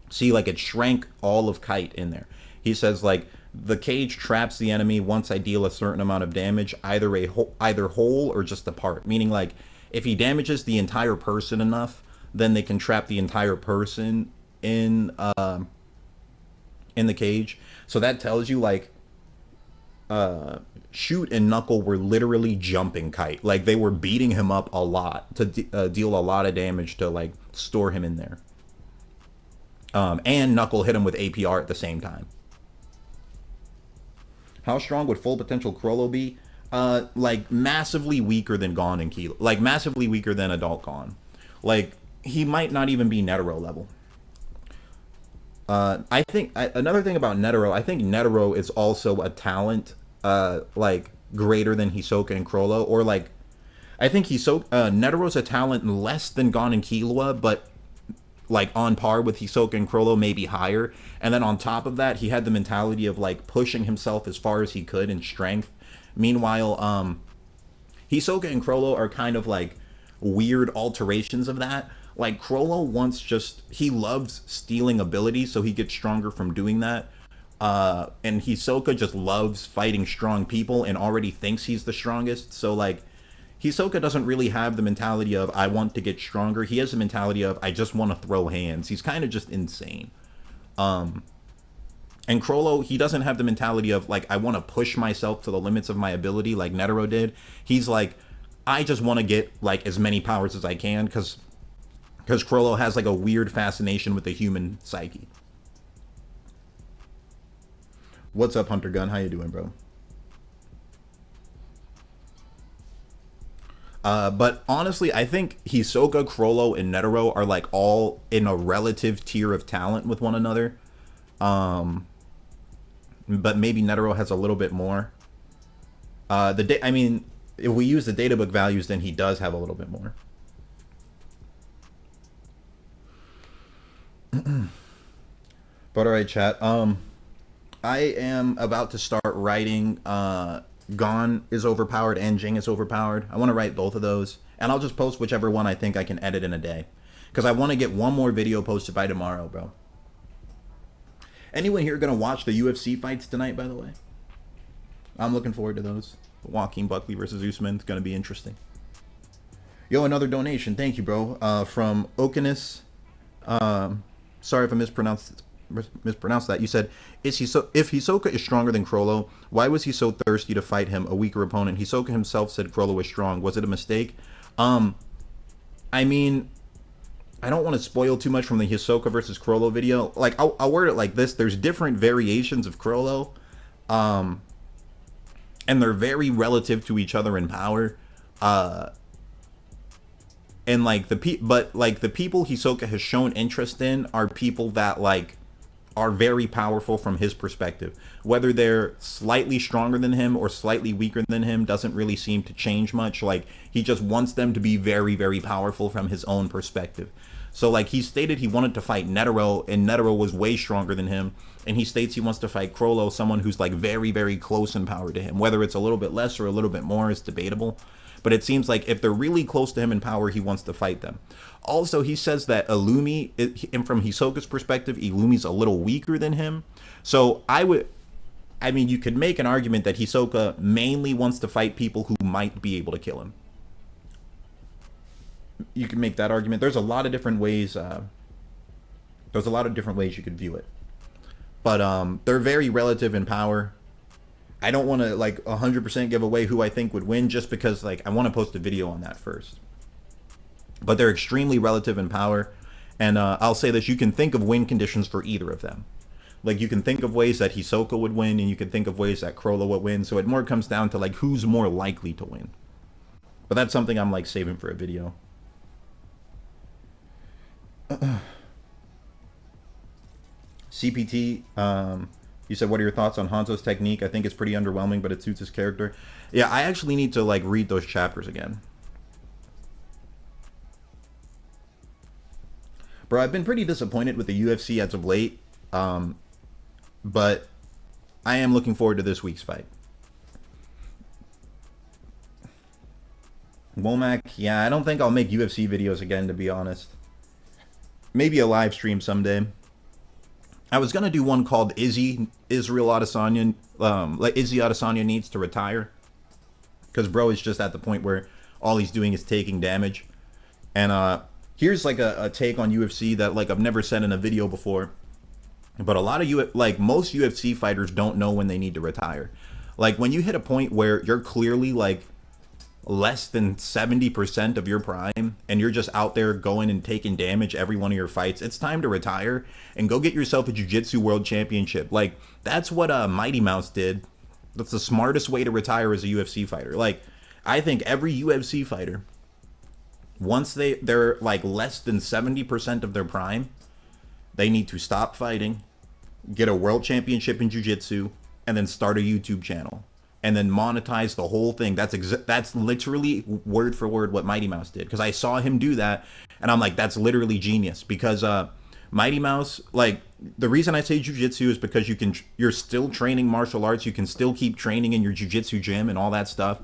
See, like, it shrank all of Kite in there. He says, like, the cage traps the enemy once I deal a certain amount of damage, either whole or just a part. Meaning, like, if he damages the entire person enough, then they can trap the entire person in the cage. So that tells you, like, Shoot and Knuckle were literally jumping Kite. Like, they were beating him up a lot to deal a lot of damage to, like, store him in there. And Knuckle hit him with APR at the same time. How strong would full potential Chrollo be? Like, massively weaker than Gon and Kilo. Like, massively weaker than Adult Gon. Like, he might not even be Netero level. I think another thing about Netero, I think Netero is also a talent, like, greater than Hisoka and Chrollo, or, like, I think Netero's a talent less than Gon and Killua, but, like, on par with Hisoka and Chrollo, maybe higher. And then on top of that, he had the mentality of, like, pushing himself as far as he could in strength. Meanwhile, Hisoka and Chrollo are kind of, like, weird alterations of that. Like, Chrollo he loves stealing abilities, so he gets stronger from doing that. And Hisoka just loves fighting strong people and already thinks he's the strongest. So, like, Hisoka doesn't really have the mentality of, I want to get stronger. He has the mentality of, I just want to throw hands. He's kind of just insane. And Chrollo, he doesn't have the mentality of, like, I want to push myself to the limits of my ability like Netero did. He's like, I just want to get, like, as many powers as I can, because Chrollo has, like, a weird fascination with the human psyche. What's up, Hunter Gun? How you doing, bro? But honestly, I think Hisoka, Chrollo, and Netero are, like, all in a relative tier of talent with one another. But maybe Netero has a little bit more. I mean, if we use the databook values, then he does have a little bit more. But alright, chat. I am about to start writing Gon is overpowered and Ging is overpowered. I want to write both of those, and I'll just post whichever one I think I can edit in a day, because I want to get one more video posted by tomorrow, bro. Anyone here gonna watch the UFC fights tonight, by the way? I'm looking forward to those. Joaquin Buckley versus Usman. It's gonna be interesting. Yo, another donation. Thank you, bro. From Okinus. Sorry if I mispronounced that. You said, if Hisoka is stronger than Chrollo, why was he so thirsty to fight him, a weaker opponent? Hisoka himself said Chrollo was strong. Was it a mistake? I mean, I don't want to spoil too much from the Hisoka versus Chrollo video. Like, I'll word it like this. There's different variations of Chrollo, and they're very relative to each other in power. And, like, the people Hisoka has shown interest in are people that, like, are very powerful from his perspective. Whether they're slightly stronger than him or slightly weaker than him doesn't really seem to change much. Like, he just wants them to be very, very powerful from his own perspective. So, like, he stated he wanted to fight Netero, and Netero was way stronger than him. And he states he wants to fight Chrollo, someone who's, like, very, very close in power to him. Whether it's a little bit less or a little bit more is debatable. But it seems like if they're really close to him in power, he wants to fight them. Also, he says that Illumi, and from Hisoka's perspective, Illumi's a little weaker than him. So I mean, you could make an argument that Hisoka mainly wants to fight people who might be able to kill him. You can make that argument. There's a lot of different ways. There's a lot of different ways you could view it. But they're very relative in power. I don't want to like 100% give away who I think would win just because like I want to post a video on that first. But they're extremely relative in power. And I'll say this, you can think of win conditions for either of them. Like, you can think of ways that Hisoka would win, and you can think of ways that Chrollo would win. So it more comes down to like who's more likely to win. But that's something I'm like saving for a video. CPT, you said, what are your thoughts on Hanzo's technique? I think it's pretty underwhelming, but it suits his character. Yeah, I actually need to like read those chapters again. Bro, I've been pretty disappointed with the UFC as of late, but I am looking forward to this week's fight. Womack, yeah, I don't think I'll make UFC videos again, to be honest. Maybe a live stream someday. I was gonna do one called Israel Adesanya, like Izzy Adesanya needs to retire, because bro is just at the point where all he's doing is taking damage. And here's like a take on UFC that like I've never said in a video before, but a lot of most UFC fighters don't know when they need to retire. Like, when you hit a point where you're clearly like less than 70% of your prime and you're just out there going and taking damage every one of your fights, it's time to retire and go get yourself a jiu-jitsu world championship. Like, that's what Mighty Mouse did. That's the smartest way to retire as a UFC fighter. Like, I think every UFC fighter, once they're like less than 70% of their prime, they need to stop fighting, get a world championship in jiu-jitsu, and then start a YouTube channel. And then monetize the whole thing. That's literally word for word what Mighty Mouse did. Because I saw him do that, and I'm like, that's literally genius. Because Mighty Mouse, like, the reason I say jiu-jitsu is because you're still training martial arts. You can still keep training in your jiu-jitsu gym and all that stuff.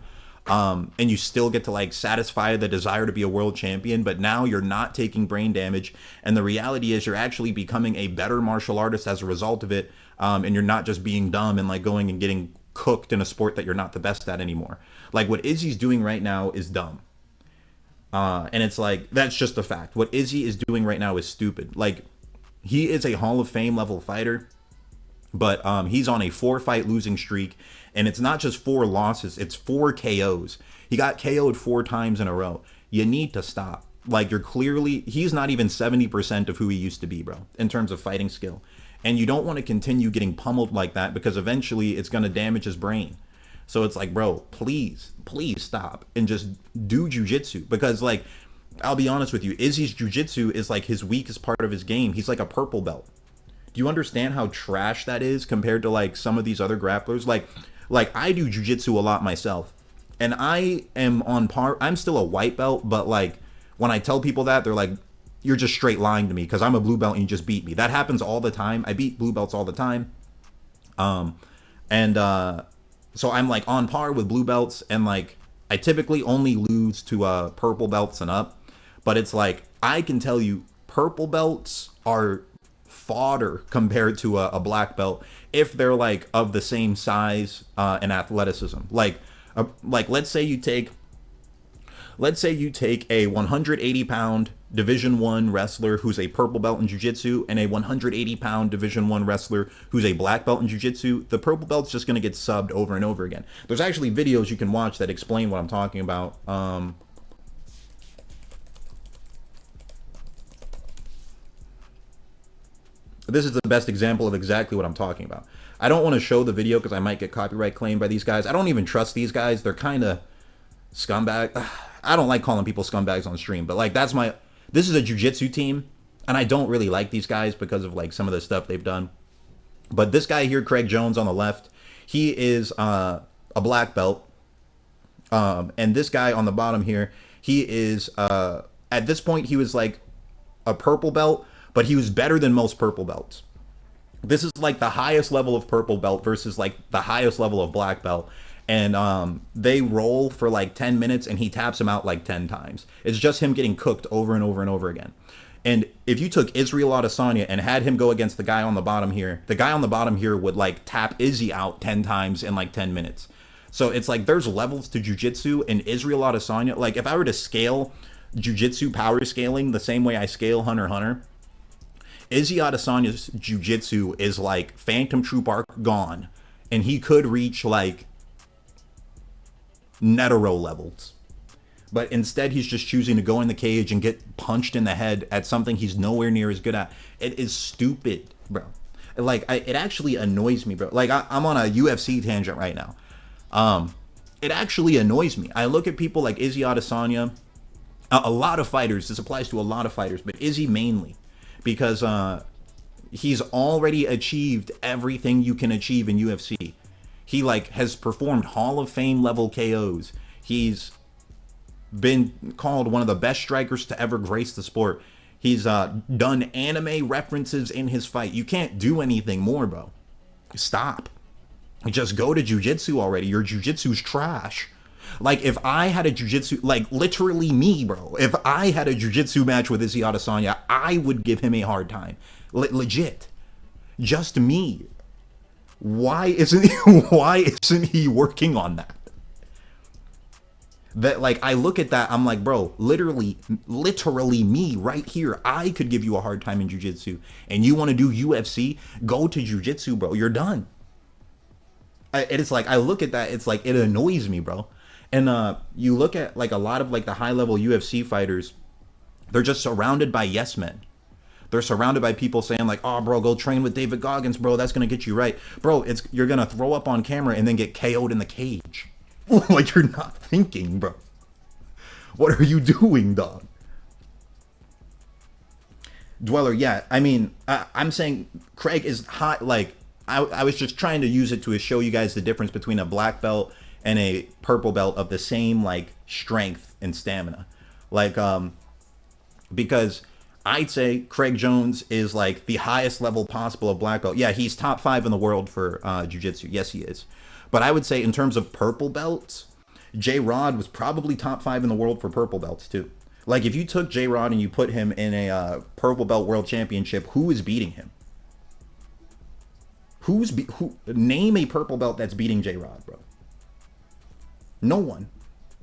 And you still get to like satisfy the desire to be a world champion, but now you're not taking brain damage. And the reality is you're actually becoming a better martial artist as a result of it. And you're not just being dumb and like going and getting cooked in a sport that you're not the best at anymore. Like, what Izzy's doing right now is dumb. And it's like, that's just a fact. What Izzy is doing right now is stupid. Like, he is a Hall of Fame level fighter, but he's on a 4-fight losing streak, and it's not just 4 losses, it's 4 KOs. He got KO'd 4 times in a row. You need to stop. Like, he's not even 70% of who he used to be, bro, in terms of fighting skill. And you don't want to continue getting pummeled like that, because eventually it's going to damage his brain. So it's like, bro, please stop and just do jiu-jitsu. Because, like, I'll be honest with you, Izzy's jiu-jitsu is like his weakest part of his game. He's like a purple belt. Do you understand how trash that is compared to like some of these other grapplers? Like I do jiu-jitsu a lot myself, and I am on par. I'm still a white belt, but like when I tell people that, they're like, you're just straight lying to me because I'm a blue belt and you just beat me. That happens all the time. I beat blue belts all the time. So I'm like on par with blue belts, and like I typically only lose to purple belts and up. But it's like, I can tell you, purple belts are fodder compared to a black belt if they're like of the same size and athleticism. Like let's say you take a 180-pound Division I wrestler who's a purple belt in jiu-jitsu and a 180-pound Division I wrestler who's a black belt in jiu-jitsu. The purple belt's just going to get subbed over and over again. There's actually videos you can watch that explain what I'm talking about. This is the best example of exactly what I'm talking about. I don't want to show the video because I might get copyright claimed by these guys. I don't even trust these guys. They're kind of scumbag. I don't like calling people scumbags on stream, but like this is a jiu-jitsu team. And I don't really like these guys because of like some of the stuff they've done. But this guy here, Craig Jones on the left, he is a black belt. And this guy on the bottom here, he is at this point he was like a purple belt, but he was better than most purple belts. This is like the highest level of purple belt versus like the highest level of black belt. And they roll for like 10 minutes and he taps him out like 10 times. It's just him getting cooked over and over and over again. And if you took Israel Adesanya and had him go against the guy on the bottom here, the guy on the bottom here would like tap Izzy out 10 times in like 10 minutes. So it's like there's levels to jiu-jitsu, and Israel Adesanya, like if I were to scale jiu-jitsu power scaling the same way I scale Hunter x Hunter, Izzy Adesanya's jiu-jitsu is like Phantom Troop arc gone, and he could reach like Netero levels. But instead, he's just choosing to go in the cage and get punched in the head at something he's nowhere near as good at. It is stupid, bro. Like, it actually annoys me, bro. Like, I'm on a UFC tangent right now. It actually annoys me. I look at people like Izzy Adesanya, a lot of fighters. This applies to a lot of fighters, but Izzy mainly, because he's already achieved everything you can achieve in UFC. He like has performed Hall of Fame level KOs. He's been called one of the best strikers to ever grace the sport. He's done anime references in his fight. You can't do anything more, bro. Stop. Just go to jiu-jitsu already. Your jiu-jitsu's trash. Like, if I had a jiu-jitsu, like, literally me, bro. If I had a jiu-jitsu match with Izzy Adesanya, I would give him a hard time. Legit. Just me. Why isn't he working on that? That, like, I look at that, I'm like, bro, literally me right here. I could give you a hard time in jiu-jitsu. And you want to do UFC? Go to jiu-jitsu, bro. You're done. It's like, I look at that, it's like, it annoys me, bro. And you look at, like, a lot of, like, the high-level UFC fighters, they're just surrounded by yes men. They're surrounded by people saying, like, oh, bro, go train with David Goggins, bro. That's going to get you right. Bro, you're going to throw up on camera and then get KO'd in the cage. Like, you're not thinking, bro. What are you doing, dog? Dweller, yeah. I mean, I'm saying Craig is hot. Like, I was just trying to use it to show you guys the difference between a black belt and a purple belt of the same, like, strength and stamina. Like, because I'd say Craig Jones is, like, the highest level possible of black belt. Yeah, he's top 5 in the world for jiu-jitsu. Yes, he is. But I would say in terms of purple belts, J-Rod was probably top 5 in the world for purple belts, too. Like, if you took J-Rod and you put him in a purple belt world championship, who is beating him? Name a purple belt that's beating J-Rod, bro. No one.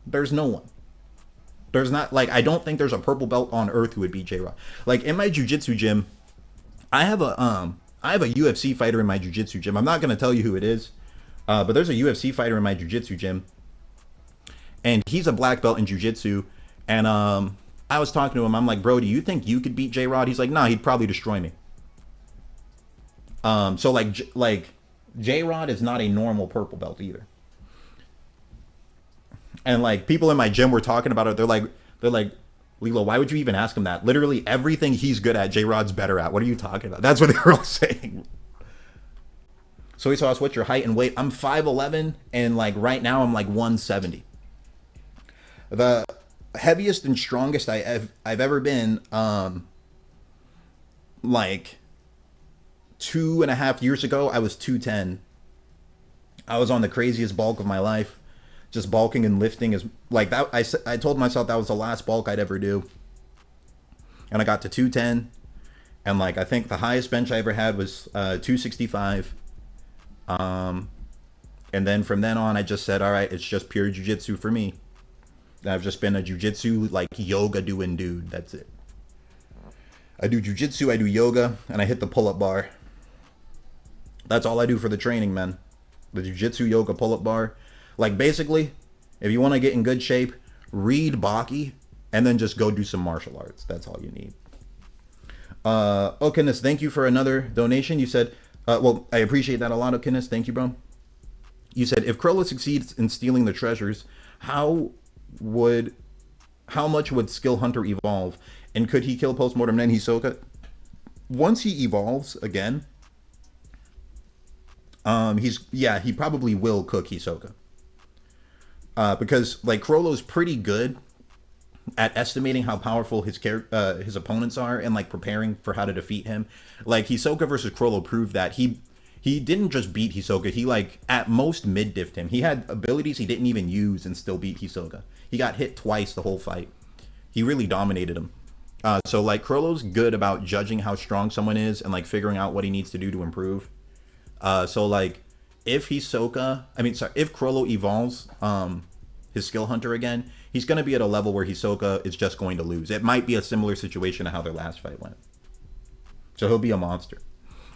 There's no one. There's not, like, I don't think there's a purple belt on earth who would beat J-Rod. Like, in my jiu-jitsu gym, I have a UFC fighter in my jiu-jitsu gym. I'm not going to tell you who it is, but there's a UFC fighter in my jiu-jitsu gym, and he's a black belt in jiu-jitsu, and I was talking to him. I'm like, bro, do you think you could beat J-Rod? He's like, nah, he'd probably destroy me. So, like J-Rod is not a normal purple belt either. And, like, people in my gym were talking about it. They're like, Lilo, why would you even ask him that? Literally everything he's good at, J-Rod's better at. What are you talking about? That's what they were all saying. Soy Sauce, what's your height and weight? I'm 5'11", and, like, right now I'm, like, 170. The heaviest and strongest I've ever been, like, 2.5 years ago, I was 210. I was on the craziest bulk of my life. Just bulking and lifting is like that. I told myself that was the last bulk I'd ever do. And I got to 210. And, like, I think the highest bench I ever had was 265. And then from then on, I just said, all right, it's just pure jiu-jitsu for me. I've just been a jiu-jitsu, like, yoga doing dude. That's it. I do jiu-jitsu, I do yoga, and I hit the pull-up bar. That's all I do for the training, man. The jiu-jitsu, yoga, pull-up bar. Like, basically, if you want to get in good shape, read Baki, and then just go do some martial arts. That's all you need. Okiness, thank you for another donation. You said, well, I appreciate that a lot, Okiness. Thank you, bro. You said, if Chrollo succeeds in stealing the treasures, how much would Skill Hunter evolve? And could he kill Postmortem Nen Hisoka? once he evolves again, he probably will cook Hisoka. Because like Chrollo's pretty good at estimating how powerful his opponents are and like preparing for how to defeat him. Like Hisoka versus Chrollo proved that he didn't just beat Hisoka. He like at most mid diffed him. He had abilities he didn't even use and still beat Hisoka. He got hit twice the whole fight. He really dominated him. So like Chrollo's good about judging how strong someone is and like figuring out what he needs to do to improve. So like if Chrollo evolves his skill hunter again, he's going to be at a level where Hisoka is just going to lose. It might be a similar situation to how their last fight went. So he'll be a monster.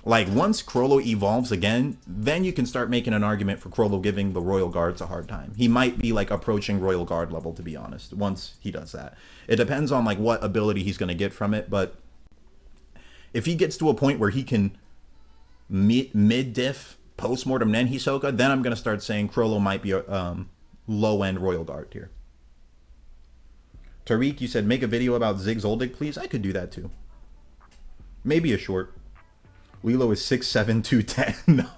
Like once Chrollo evolves again, then you can start making an argument for Chrollo giving the Royal Guards a hard time. He might be like approaching Royal Guard level, to be honest, once he does that. It depends on like what ability he's going to get from it, but if he gets to a point where he can mid-diff post-mortem then Hisoka, then I'm going to start saying Chrollo might be a low-end Royal Guard tier. Tariq, you said make a video about Zig Zoldyck, please. I could do that too. Maybe a short. Lilo is 6'7", 210. No.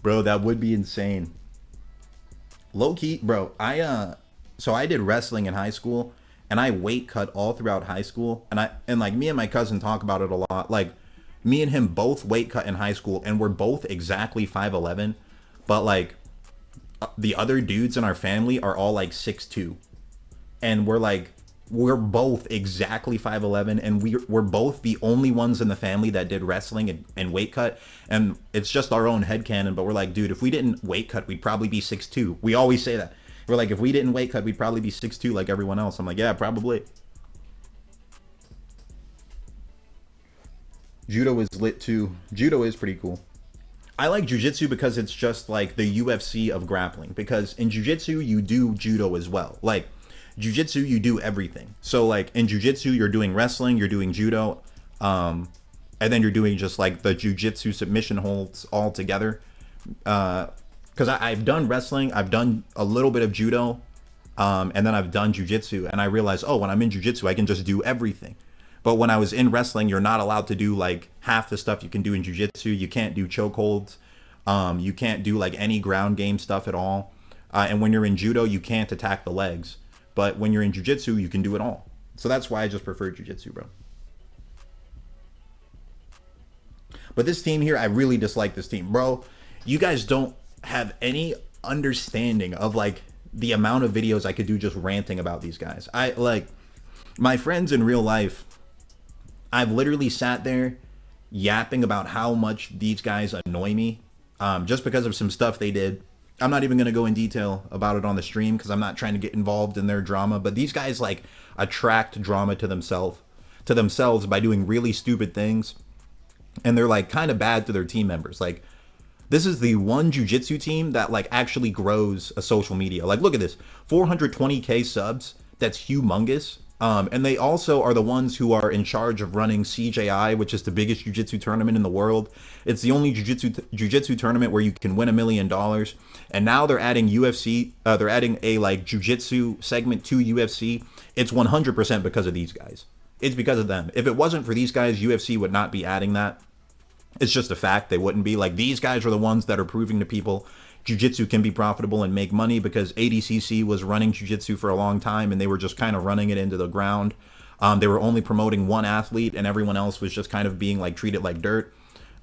Bro, that would be insane. Low-key, bro, I did wrestling in high school, and I weight cut all throughout high school, and like me and my cousin talk about it a lot. Like me and him both weight cut in high school, and we're both exactly 5'11", but like the other dudes in our family are all like 6'2", and we're both exactly 5'11", and we're both the only ones in the family that did wrestling and weight cut, and it's just our own headcanon, but we're like, dude, if we didn't weight cut, we'd probably be 6'2". We always say that. We're like, if we didn't weight cut, we'd probably be 6'2" like everyone else. I'm like, yeah, probably. Judo is lit too. Judo is pretty cool. I like jiu-jitsu because it's just like the UFC of grappling, because in jiu-jitsu you do judo as well. Like jiu-jitsu, you do everything. So like in jiu-jitsu, you're doing wrestling, you're doing judo, and then you're doing just like the jiu-jitsu submission holds all together. Because I've done wrestling, I've done a little bit of judo, and then I've done jiu-jitsu, and I realized, oh, when I'm in jiu-jitsu, I can just do everything. But when I was in wrestling, you're not allowed to do like half the stuff you can do in jiu-jitsu. You can't do chokeholds. You can't do like any ground game stuff at all. And when you're in judo, you can't attack the legs. But when you're in jiu-jitsu, you can do it all. So that's why I just prefer jiu-jitsu, bro. But this team here, I really dislike this team. Bro, you guys don't have any understanding of like the amount of videos I could do just ranting about these guys. I like my friends in real life. I've literally sat there yapping about how much these guys annoy me, just because of some stuff they did. I'm not even going to go in detail about it on the stream because I'm not trying to get involved in their drama. But these guys like attract drama to themselves by doing really stupid things. And they're like kind of bad to their team members. Like this is the one jiu-jitsu team that like actually grows a social media. Like look at this, 420K subs. That's humongous. And they also are the ones who are in charge of running CJI, which is the biggest jiu-jitsu tournament in the world. It's the only jiu-jitsu tournament where you can win $1 million. And now they're adding UFC. They're adding a like jiu-jitsu segment to UFC. It's 100% because of these guys. It's because of them. If it wasn't for these guys, UFC would not be adding that. It's just a fact. They wouldn't be. Like these guys are the ones that are proving to people jiu-jitsu can be profitable and make money, because ADCC was running jiu-jitsu for a long time and they were just kind of running it into the ground. They were only promoting one athlete and everyone else was just kind of being like treated like dirt.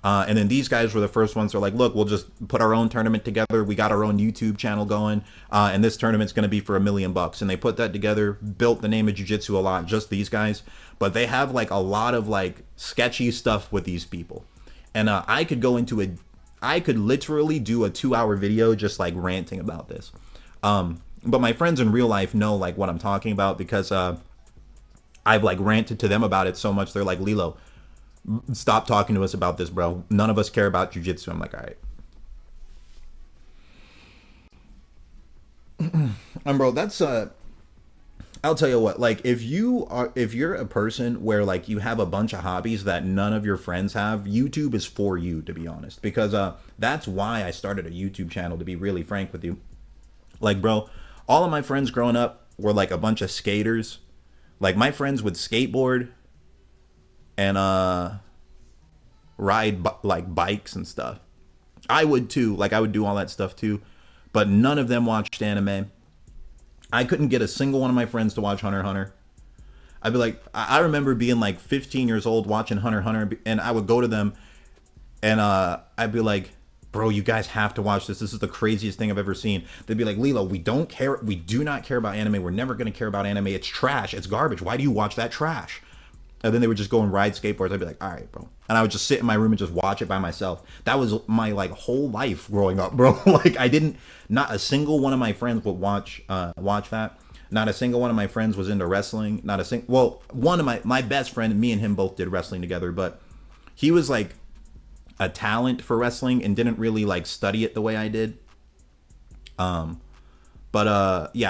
And then these guys were the first ones who are like, look, we'll just put our own tournament together. We got our own YouTube channel going, and this tournament's going to be for $1 million. And they put that together, built the name of jiu-jitsu a lot, just these guys. But they have like a lot of like sketchy stuff with these people. And I could literally do a 2-hour video just like ranting about this. But my friends in real life know like what I'm talking about, because I've like ranted to them about it so much. They're like, Lilo, stop talking to us about this, bro. None of us care about jiu-jitsu. I'm like, all right. And bro, that's I'll tell you what, like if you're a person where like you have a bunch of hobbies that none of your friends have, YouTube is for you, to be honest, because that's why I started a YouTube channel, to be really frank with you. Like, bro, all of my friends growing up were like a bunch of skaters. Like my friends would skateboard and ride like bikes and stuff. I would too. Like I would do all that stuff too. But none of them watched anime. I couldn't get a single one of my friends to watch Hunter x Hunter. I'd be like, I remember being like 15 years old watching Hunter x Hunter, and I would go to them and I'd be like, bro, you guys have to watch this. This is the craziest thing I've ever seen. They'd be like, Lilo, we don't care. We do not care about anime. We're never going to care about anime. It's trash. It's garbage. Why do you watch that trash? And then they would just go and ride skateboards. I'd be like, all right, bro. And I would just sit in my room and just watch it by myself. That was my like whole life growing up, bro. Like I didn't, not a single one of my friends would watch that. Not a single one of my friends was into wrestling. Not a single, well, one of my best friend, me and him both did wrestling together, but he was like a talent for wrestling and didn't really like study it the way I did. Yeah,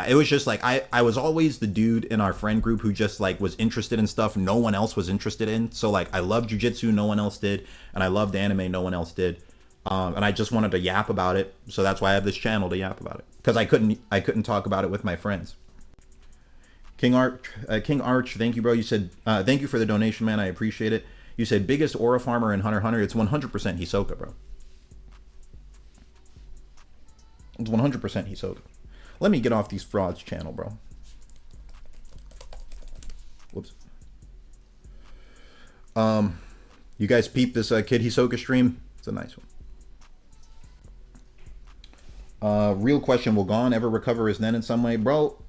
it was just like I was always the dude in our friend group who just like was interested in stuff no one else was interested in. So like I loved jiu-jitsu, no one else did, and I loved anime, no one else did. And I just wanted to yap about it. So that's why I have this channel to yap about it, because I couldn't talk about it with my friends. King Arch, thank you, bro. You said thank you for the donation, man. I appreciate it. You said biggest aura farmer in Hunter x Hunter. It's 100% Hisoka, bro. It's 100% Hisoka. Let me get off these frauds channel, bro. Whoops. You guys peep this Kid Hisoka stream? It's a nice one. Real question, will Gon ever recover his Nen in some way? Bro,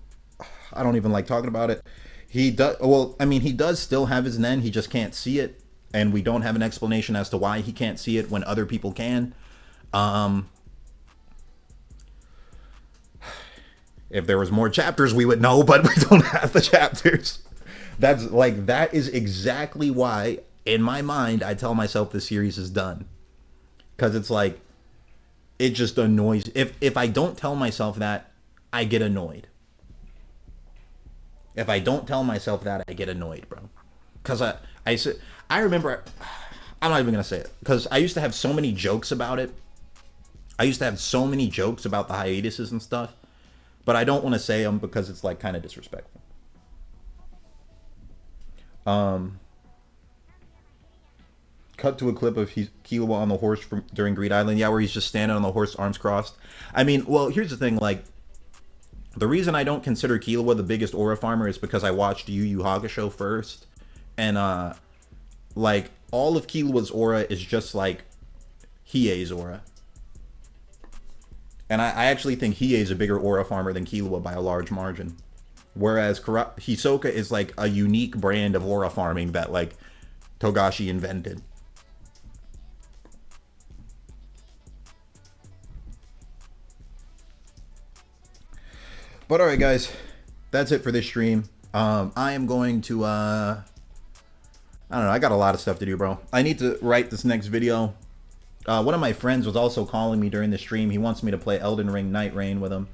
I don't even like talking about it. He does, well, I mean, he does still have his Nen, he just can't see it. And we don't have an explanation as to why he can't see it when other people can. If there was more chapters, we would know, but we don't have the chapters. That's like, that is exactly why, in my mind, I tell myself the series is done. Because it's like, it just annoys. If I don't tell myself that, I get annoyed. If I don't tell myself that, I get annoyed, bro. Because I remember, I'm not even going to say it. Because I used to have so many jokes about it. I used to have so many jokes about the hiatuses and stuff. But I don't want to say them because it's like kind of disrespectful. Cut to a clip of Killua on the horse during Greed Island. Yeah, where he's just standing on the horse, arms crossed. I mean, well, here's the thing. Like, the reason I don't consider Killua the biggest aura farmer is because I watched Yu Yu Hakusho first. And, like, all of Killua's aura is just like Hiei's aura. And I actually think Hiei is a bigger aura farmer than Killua by a large margin. Whereas Hisoka is like a unique brand of aura farming that like Togashi invented. But alright guys, that's it for this stream. I am going to, I don't know, I got a lot of stuff to do, bro. I need to write this next video. One of my friends was also calling me during the stream. He wants me to play Elden Ring Night Rain with him.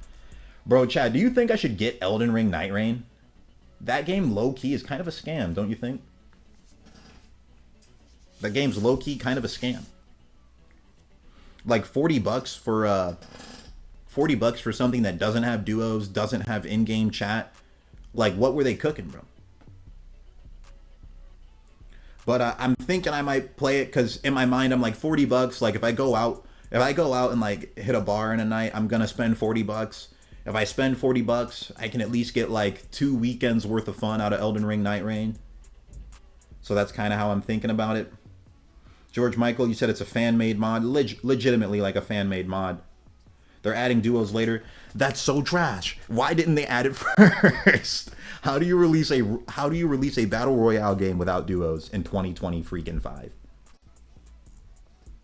Bro, Chad, do you think I should get Elden Ring Night Rain? That game, low-key, is kind of a scam, don't you think? That game's low-key kind of a scam. Like $40 for $40 for something that doesn't have duos, doesn't have in-game chat. Like, what were they cooking, bro? But I'm thinking I might play it because in my mind I'm like $40. Like if I go out and like hit a bar in a night, I'm gonna spend $40. If I spend $40, I can at least get like 2 weekends worth of fun out of Elden Ring Night Rain. So that's kind of how I'm thinking about it. George Michael, you said it's a fan-made mod. Legitimately like a fan-made mod. They're adding duos later. That's so trash. Why didn't they add it first? How do you release a battle royale game without duos in 2020 freaking 5?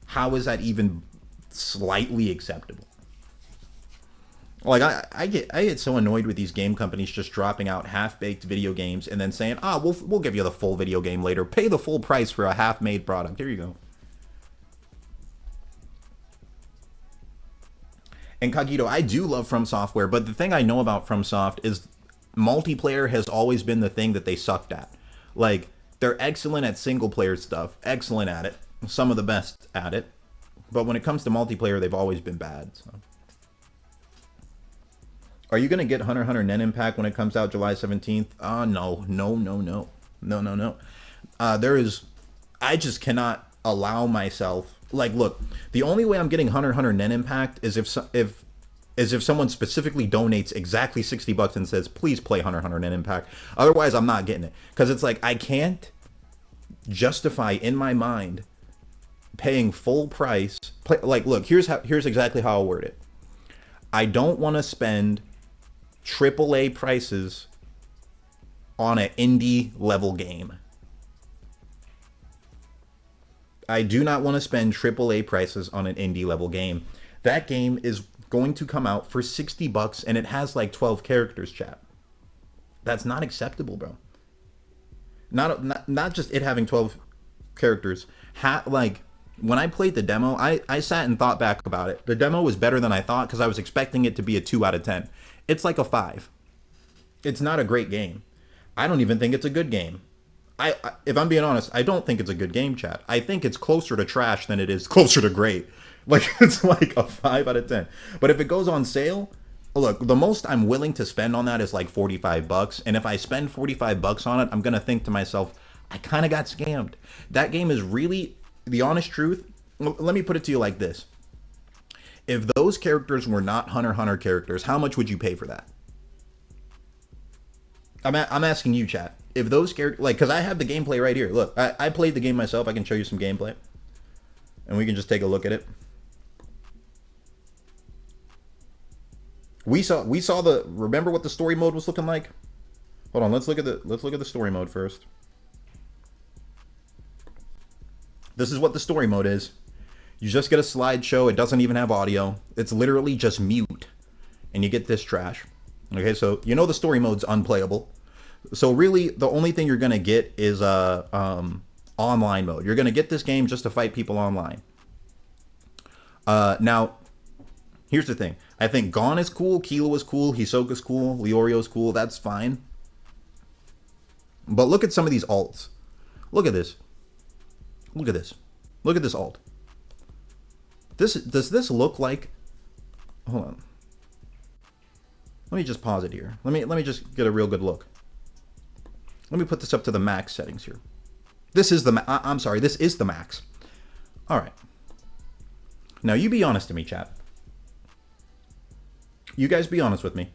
How is that even slightly acceptable? Like I get so annoyed with these game companies just dropping out half-baked video games and then saying, "Ah, we'll give you the full video game later. Pay the full price for a half-made product." Here you go. And Kagito, I do love From Software, but the thing I know about FromSoft is multiplayer has always been the thing that they sucked at. Like, they're excellent at single-player stuff, excellent at it, some of the best at it, but when it comes to multiplayer, they've always been bad. So. Are you going to get Hunter x Hunter Nen Impact when it comes out July 17th? No. There is, I just cannot allow myself, like, look, the only way I'm getting Hunter x Hunter net impact is if someone specifically donates exactly $60 and says, please play Hunter x Hunter net impact. Otherwise, I'm not getting it. Because it's like, I can't justify in my mind paying full price. Like, look, here's exactly how I'll word it. I don't want to spend AAA prices on an indie level game. I do not want to spend AAA prices on an indie level game. That game is going to come out for $60 and it has like 12 characters, chat. That's not acceptable, bro. Not just it having 12 characters. Like, when I played the demo, I sat and thought back about it. The demo was better than I thought because I was expecting it to be a 2 out of 10. It's like a 5. It's not a great game. I don't even think it's a good game. If I'm being honest, I don't think it's a good game, chat. I think it's closer to trash than it is closer to great. Like, it's like a 5 out of 10. But if it goes on sale, look, the most I'm willing to spend on that is like $45. And if I spend $45 on it, I'm going to think to myself, I kind of got scammed. That game is really, the honest truth, let me put it to you like this. If those characters were not Hunter x Hunter characters, how much would you pay for that? I'm asking you, chat. If those characters, like, because I have the gameplay right here. Look, I played the game myself. I can show you some gameplay. And we can just take a look at it. We saw the, remember what the story mode was looking like? Hold on, let's look at the story mode first. This is what the story mode is. You just get a slideshow. It doesn't even have audio. It's literally just mute. And you get this trash. Okay, so you know the story mode's unplayable. So really, the only thing you're going to get is online mode. You're going to get this game just to fight people online. Now, here's the thing. I think Gon is cool, Kilo is cool, Hisoka's cool, Leorio's cool. That's fine. But look at some of these alts. Look at this. Look at this. Look at this alt. Does this look like... Hold on. Let me just pause it here. Let me just get a real good look. Let me put this up to the max settings here. This is the... I'm sorry, this is the max. All right. Now, you be honest to me, chat. You guys be honest with me.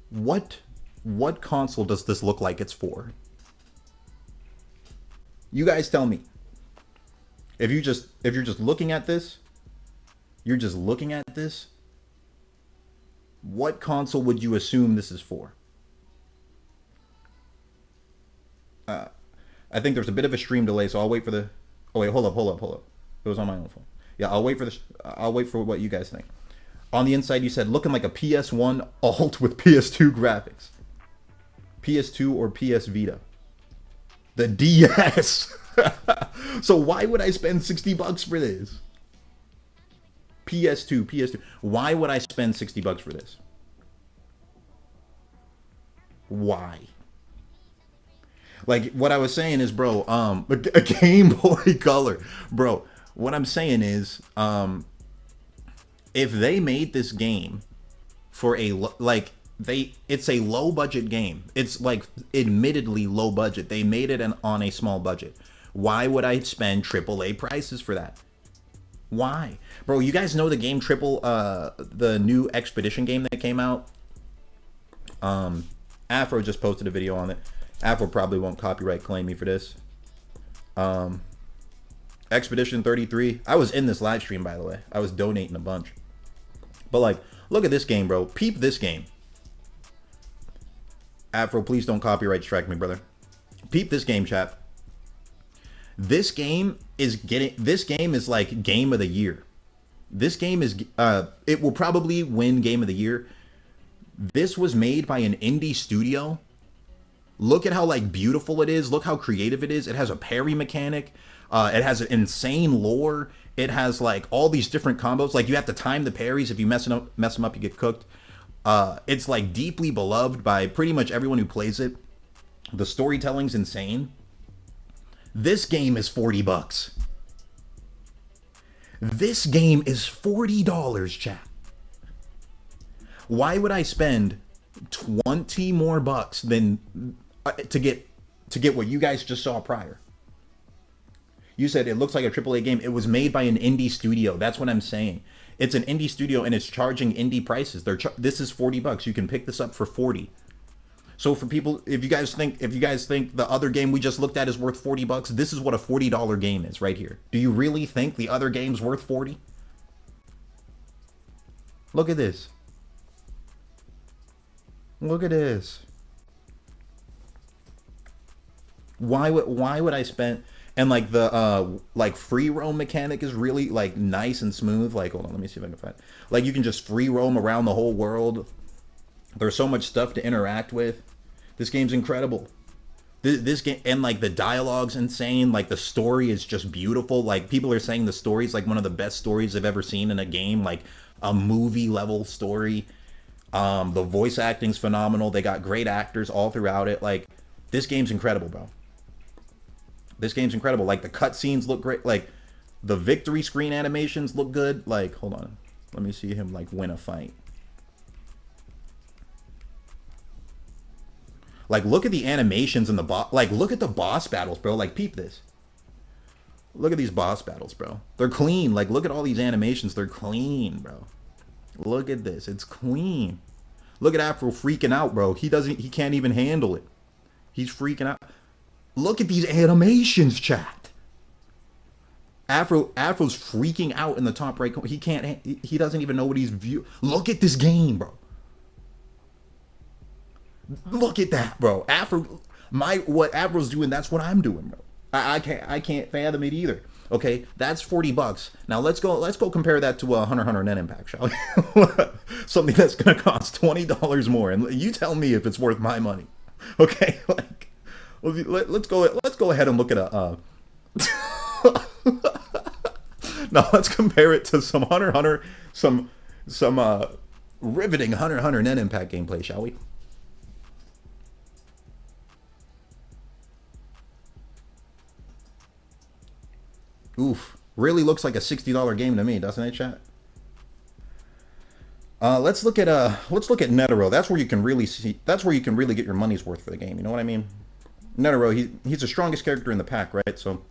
What console does this look like it's for? You guys tell me. If you're just looking at this, what console would you assume this is for? I think there's a bit of a stream delay, so I'll wait for the... Oh wait, hold up. It was on my own phone. Yeah, I'll wait for this. I'll wait for what you guys think. On the inside, you said looking like a PS1 alt with PS2 graphics. PS2 or PS Vita. The DS. So why would I spend $60 for this? PS2. Why would I spend $60 for this? Why? Like, what I was saying is, bro, a Game Boy Color. Bro, what I'm saying is, if they made this game for a, like, it's a low budget game. It's like admittedly low budget. They made it on a small budget. Why would I spend AAA prices for that? Why? Bro, you guys know the game the new Expedition game that came out? Afro just posted a video on it. Afro probably won't copyright claim me for this. Expedition 33. I was in this live stream, by the way. I was donating a bunch. But, like, look at this game, bro. Peep this game. Afro, please don't copyright strike me, brother. Peep this game, chat. This game is like game of the year. This game is it will probably win game of the year. This was made by an indie studio. Look at how, like, beautiful it is. Look how creative it is. It has a parry mechanic. It has an insane lore. It has, like, all these different combos. Like, you have to time the parries. If you mess them up, you get cooked. It's, like, deeply beloved by pretty much everyone who plays it. The storytelling's insane. This game is $40. This game is $40, chat. Why would I spend 20 more bucks than to get to get what you guys just saw prior. You said it looks like a AAA game. It was made by an indie studio. That's what I'm saying. It's an indie studio and it's charging indie prices. This is $40. You can pick this up for 40. So for people, if you guys think the other game we just looked at is worth $40, this is what a $40 game is right here. Do you really think the other game's worth 40? Look at this. Look at this. Why would I spend? And like the like free roam mechanic is really like nice and smooth. Like, hold on, let me see if I can find. Like you can just free roam around the whole world. There's so much stuff to interact with. This game's incredible. This game, and like the dialogue's insane. Like the story is just beautiful. Like people are saying the story's like one of the best stories I've ever seen in a game. Like a movie level story. The voice acting's phenomenal. They got great actors all throughout it. Like this game's incredible, bro. This game's incredible. Like the cutscenes look great. Like the victory screen animations look good. Like, hold on. Let me see him like win a fight. Like look at the animations in the boss. Like look at the boss battles, bro. Like peep this. Look at these boss battles, bro. They're clean. Like look at all these animations. They're clean, bro. Look at this. It's clean. Look at Afro freaking out, bro. He can't even handle it. He's freaking out. Look at these animations, chat. Afro's freaking out in the top right corner. He doesn't even know what he's viewing. Look at this game, bro. Look at that, bro. What Afro's doing, that's what I'm doing, bro. I can't fathom it either. Okay, that's $40. Now let's go compare that to a Hunter Net Impact, shall we? Something that's gonna cost $20 more, and you tell me if it's worth my money. Okay, like let's go ahead and look at a. Now let's compare it to some some riveting Hunter Net Impact gameplay, shall we? Oof, really looks like a $60 game to me, doesn't it, chat? Let's look at Netero. That's where you can really see. That's where you can really get your money's worth for the game. You know what I mean? Netero, he's the strongest character in the pack, right? So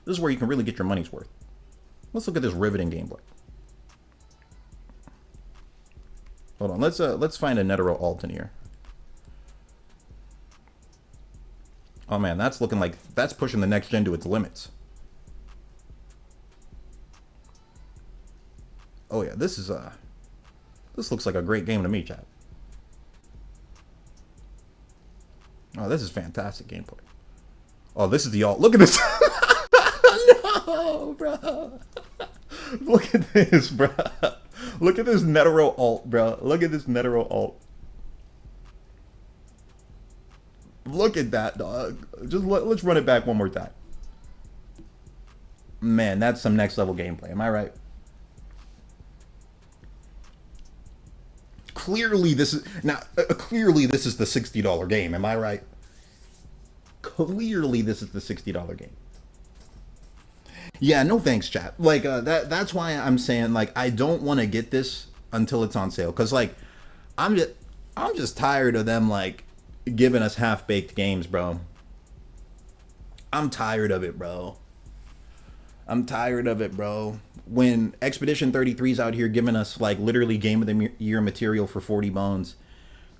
this is where you can really get your money's worth. Let's look at this riveting gameplay. Hold on, let's find a Netero alt in here. Oh man, that's looking like that's pushing the next gen to its limits. Oh yeah, this looks like a great game to me, chat. Oh, this is fantastic gameplay. Oh, this is the alt. Look at this. No, bro. Look at this, bro. Look at this Netero alt, bro. Look at this Netero alt. Look at that, dog. Just let's run it back one more time. Man, that's some next level gameplay. Am I right? Clearly this is the $60 game. Am I right? Clearly this is the $60 game. Yeah, no thanks, chat. Like that's why I'm saying like I don't want to get this until it's on sale, cuz like I'm just tired of them like giving us half-baked games, bro. I'm tired of it, bro. I'm tired of it, bro. When Expedition 33's out here giving us like literally game of the year material for 40 bones,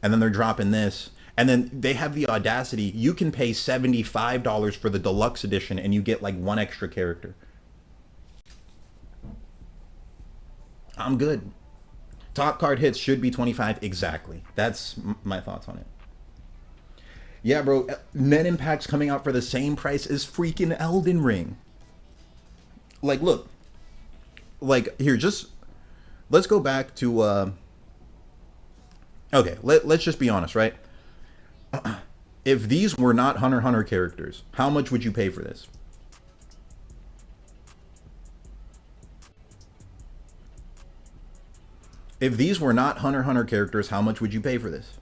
and then they're dropping this, and then they have the audacity, you can pay $75 for the deluxe edition and you get like one extra character. I'm good. Top card hits should be 25 exactly. That's my thoughts on it. Yeah, bro, Net Impact's coming out for the same price as freaking Elden Ring. Like, look. Like, here, let's go back to, okay, let's just be honest, right? If these were not Hunter x Hunter characters, how much would you pay for this? If these were not Hunter x Hunter characters, how much would you pay for this?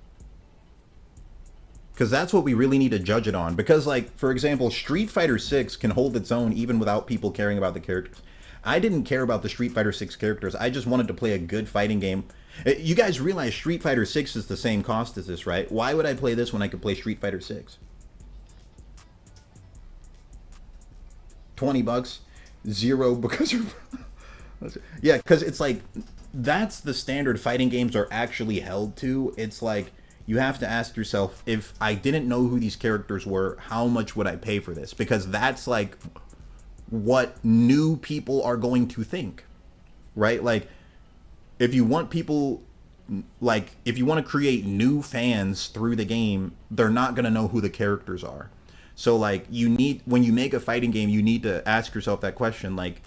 Because that's what we really need to judge it on. Because, like, for example, Street Fighter 6 can hold its own even without people caring about the characters. I didn't care about the Street Fighter 6 characters. I just wanted to play a good fighting game. You guys realize Street Fighter 6 is the same cost as this, right? Why would I play this when I could play Street Fighter 6? $20, zero because you're yeah, because it's like that's the standard fighting games are actually held to. It's like you have to ask yourself, if I didn't know who these characters were, how much would I pay for this? Because that's like what new people are going to think, right? Like if you want people, like if you want to create new fans through the game, they're not going to know who the characters are. So like you need, when you make a fighting game, you need to ask yourself that question, like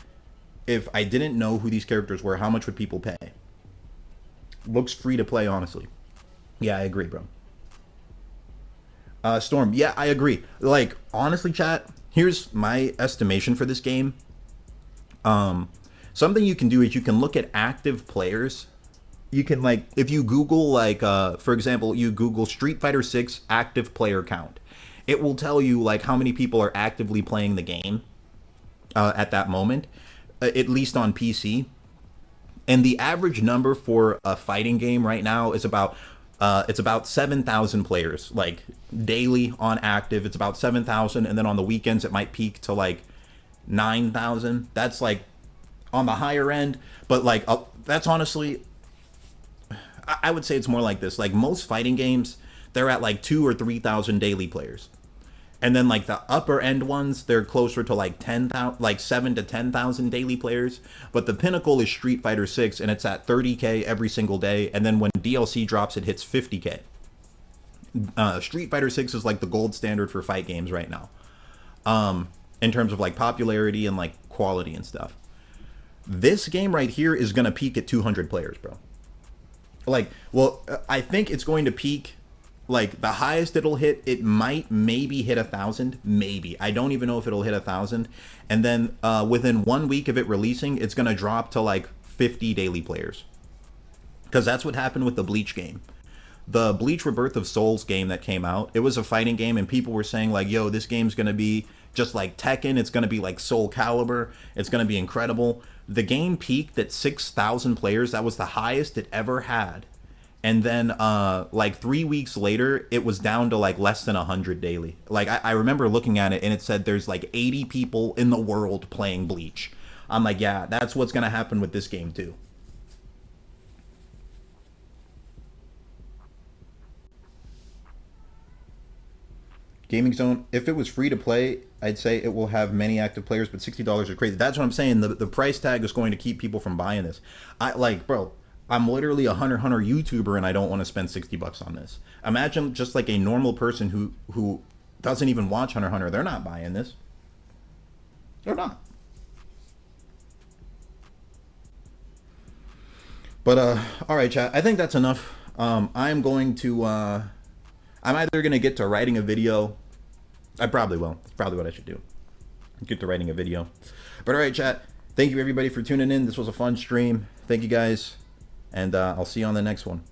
if I didn't know who these characters were, how much would people pay? Looks free to play, honestly. Yeah, I agree, bro. Storm, yeah, I agree. Like, honestly, chat, here's my estimation for this game. Something you can do is you can look at active players. You can, like, if you Google, like, for example, you Google Street Fighter 6 active player count. It will tell you, like, how many people are actively playing the game at that moment, at least on PC. And the average number for a fighting game right now is about it's about 7,000 players, like daily on active. It's about 7,000, and then on the weekends it might peak to like 9,000. That's like on the higher end, but like that's honestly, I would say it's more like this. Like most fighting games, they're at like 2,000 or 3,000 daily players. And then like the upper end ones, they're closer to like 10,000, like 7,000 to 10,000 daily players. But the pinnacle is Street Fighter 6, and it's at 30K every single day. And then when DLC drops, it hits 50K. Street Fighter 6 is like the gold standard for fight games right now, in terms of like popularity and like quality and stuff. This game right here is gonna peak at 200 players, bro. Like, well, I think it's going to peak. Like the highest it'll hit, it might maybe hit 1,000, maybe. I don't even know if it'll hit 1,000. And then within 1 week of it releasing, it's gonna drop to like 50 daily players. Because that's what happened with the Bleach game. The Bleach Rebirth of Souls game that came out, it was a fighting game, and people were saying like, yo, this game's gonna be just like Tekken, it's gonna be like Soul Calibur, it's gonna be incredible. The game peaked at 6,000 players. That was the highest it ever had. And then like 3 weeks later, it was down to like less than 100 daily. Like I remember looking at it and it said there's like 80 people in the world playing Bleach. I'm like, yeah, that's what's going to happen with this game too. Gaming Zone, if it was free to play, I'd say it will have many active players, but $60 is crazy. That's what I'm saying. The price tag is going to keep people from buying this. I like, bro, I'm literally a Hunter x Hunter YouTuber and I don't want to spend $60 on this. Imagine just like a normal person who doesn't even watch Hunter x Hunter. They're not buying this. They're not. But all right, chat. I think that's enough. I'm going to I'm either going to get to writing a video. I probably will. It's probably what I should do. Get to writing a video. But all right, chat. Thank you everybody for tuning in. This was a fun stream. Thank you guys. And I'll see you on the next one.